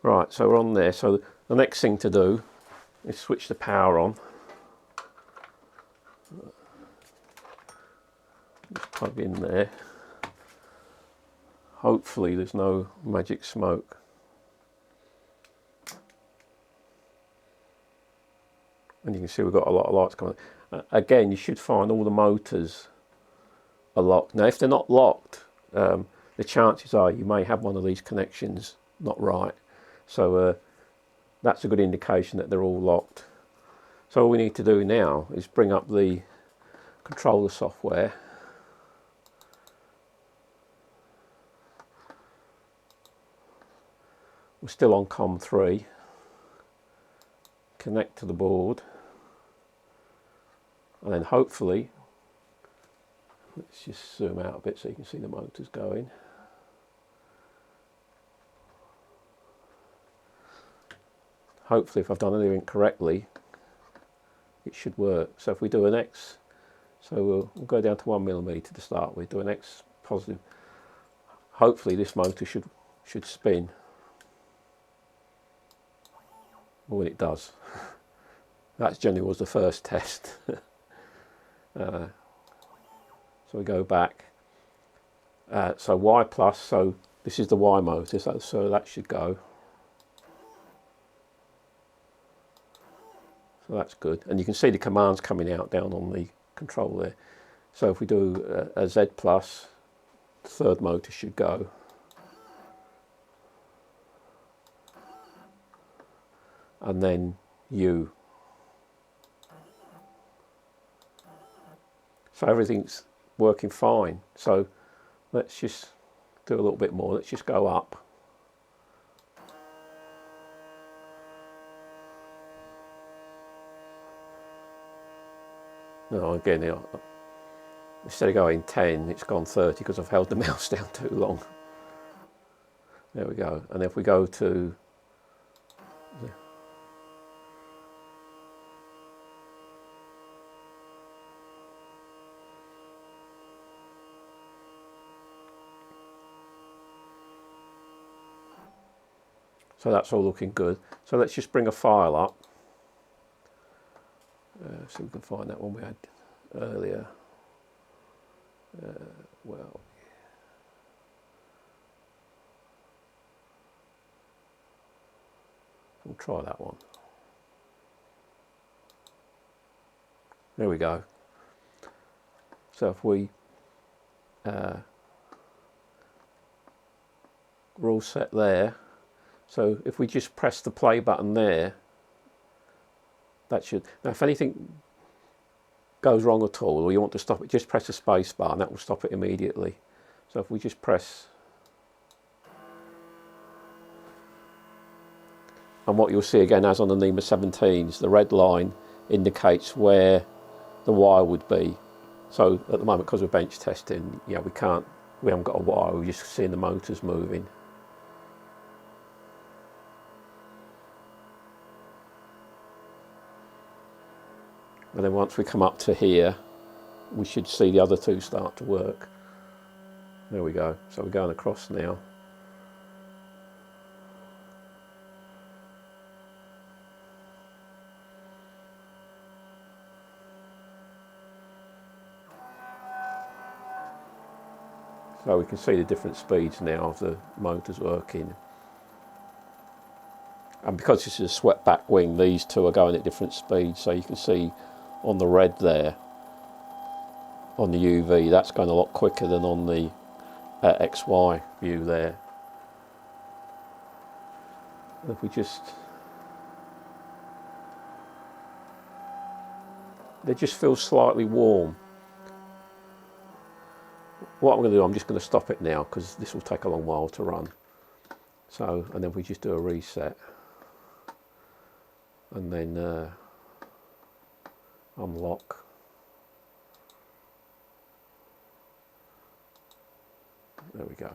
Right, so we're on there. So the next thing to do is switch the power on. Just plug in there. Hopefully there's no magic smoke. And you can see we've got a lot of lights coming. Again, you should find all the motors are locked. Now if they're not locked, the chances are you may have one of these connections not right. So that's a good indication that they're all locked. So all we need to do now is bring up the controller software. We're still on COM3. Connect to the board. And then hopefully, let's just zoom out a bit so you can see the motors going. Hopefully if I've done anything correctly, it should work. So if we do an X, so we'll go down to 1mm to start with, do an X positive. Hopefully this motor should spin. Well, it does. That generally was the first test. So we go back, So Y plus, so this is the Y motor, so that should go. So that's good, and you can see the commands coming out down on the control there. So if we do a Z plus, the third motor should go. And then U. So everything's working fine. So let's just do a little bit more. Let's just go up. No, again, instead of going 10, it's gone 30 because I've held the mouse down too long. There we go. And if we go to so that's all looking good. So let's just bring a file up. See if we can find that one we had earlier. Well, we'll try that one. There we go. So if we we're all set there. So if we just press the play button there, that should, now if anything goes wrong at all or you want to stop it, just press the space bar and that will stop it immediately. So if we just press, and what you'll see again as on the NEMA17s, the red line indicates where the wire would be. So at the moment, because we're bench testing, yeah, we haven't got a wire, we're just seeing the motors moving. And then once we come up to here, we should see the other two start to work. There we go. So we're going across now. So we can see the different speeds now of the motors working. And because this is a swept back wing, these two are going at different speeds. So you can see on the red there, on the UV, that's going a lot quicker than on the XY view there. And if we just, they just feel slightly warm. What I'm going to do, I'm just going to stop it now because this will take a long while to run. So, and then we just do a reset. And then unlock. There we go.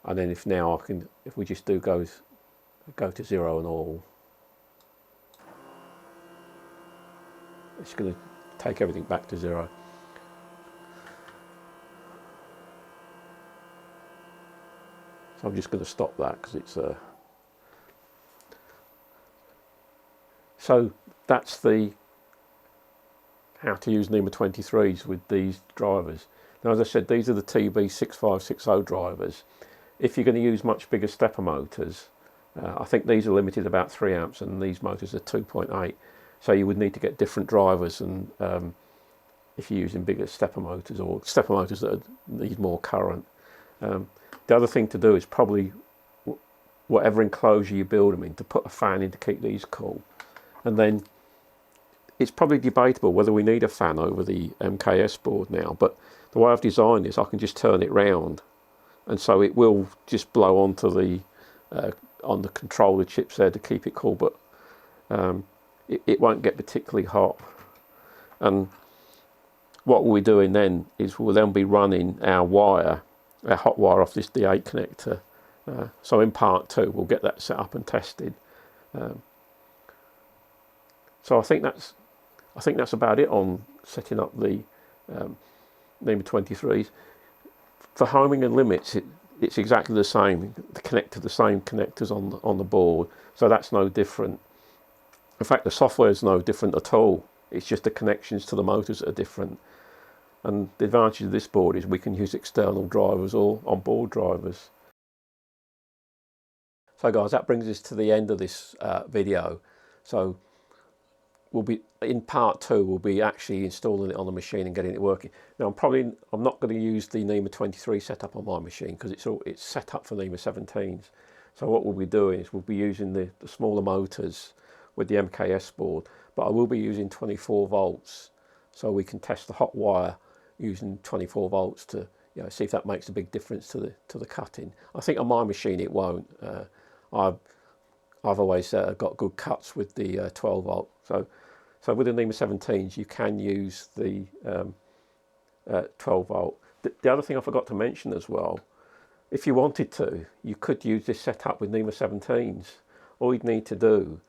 And then if now I can, if we just do go to 0 and all, it's going to take everything back to 0. So I'm just going to stop that because it's so that's the how to use NEMA23s with these drivers. Now, as I said, these are the TB6560 drivers. If you're going to use much bigger stepper motors, I think these are limited about 3 amps and these motors are 2.8. So you would need to get different drivers, and if you're using bigger stepper motors or stepper motors that need more current. The other thing to do is probably whatever enclosure you build them in, to put a fan in to keep these cool. And then it's probably debatable whether we need a fan over the MKS board now, but the way I've designed this, I can just turn it round, and so it will just blow onto the on the controller chips there to keep it cool, but it won't get particularly hot. And what we'll be doing then is we'll then be running our hot wire off this D8 connector. So in part 2 we'll get that set up and tested. So I think that's about it on setting up the NEMA23s. For homing and limits, it's exactly the same. The same connectors on the board, so that's no different. In fact, the software is no different at all. It's just the connections to the motors that are different. And the advantage of this board is we can use external drivers or onboard drivers. So guys, that brings us to the end of this video. So we'll be in part 2, we'll be actually installing it on the machine and getting it working. Now I'm not going to use the NEMA23 setup on my machine because it's set up for NEMA17s. So what we'll be doing is we'll be using the smaller motors with the MKS board, but I will be using 24 volts so we can test the hot wire using 24 volts to see if that makes a big difference to the cutting. I think on my machine it won't. I've always got good cuts with the 12 volt. So with the NEMA17s, you can use the 12 volt. The other thing I forgot to mention as well, if you wanted to, you could use this setup with NEMA17s. All you'd need to do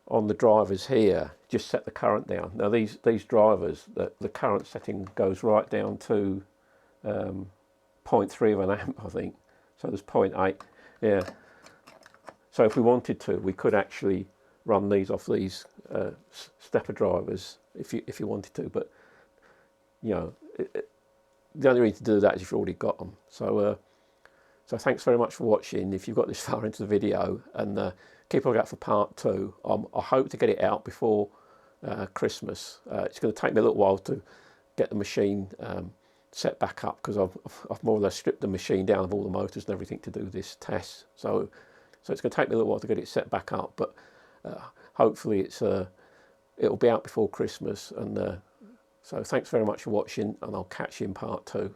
on the drivers here, just set the current down. Now these drivers, the current setting goes right down to 0.3 of an amp, I think. So there's 0.8. Yeah. So if we wanted to, we could actually run these off these stepper drivers if you wanted to. But the only reason to do that is if you've already got them. So thanks very much for watching. If you've got this far into the video, and keep a look out for part 2. I hope to get it out before Christmas. It's going to take me a little while to get the machine set back up because I've more or less stripped the machine down of all the motors and everything to do this test. So it's going to take me a little while to get it set back up, but hopefully it'll be out before Christmas. And so thanks very much for watching, and I'll catch you in part 2.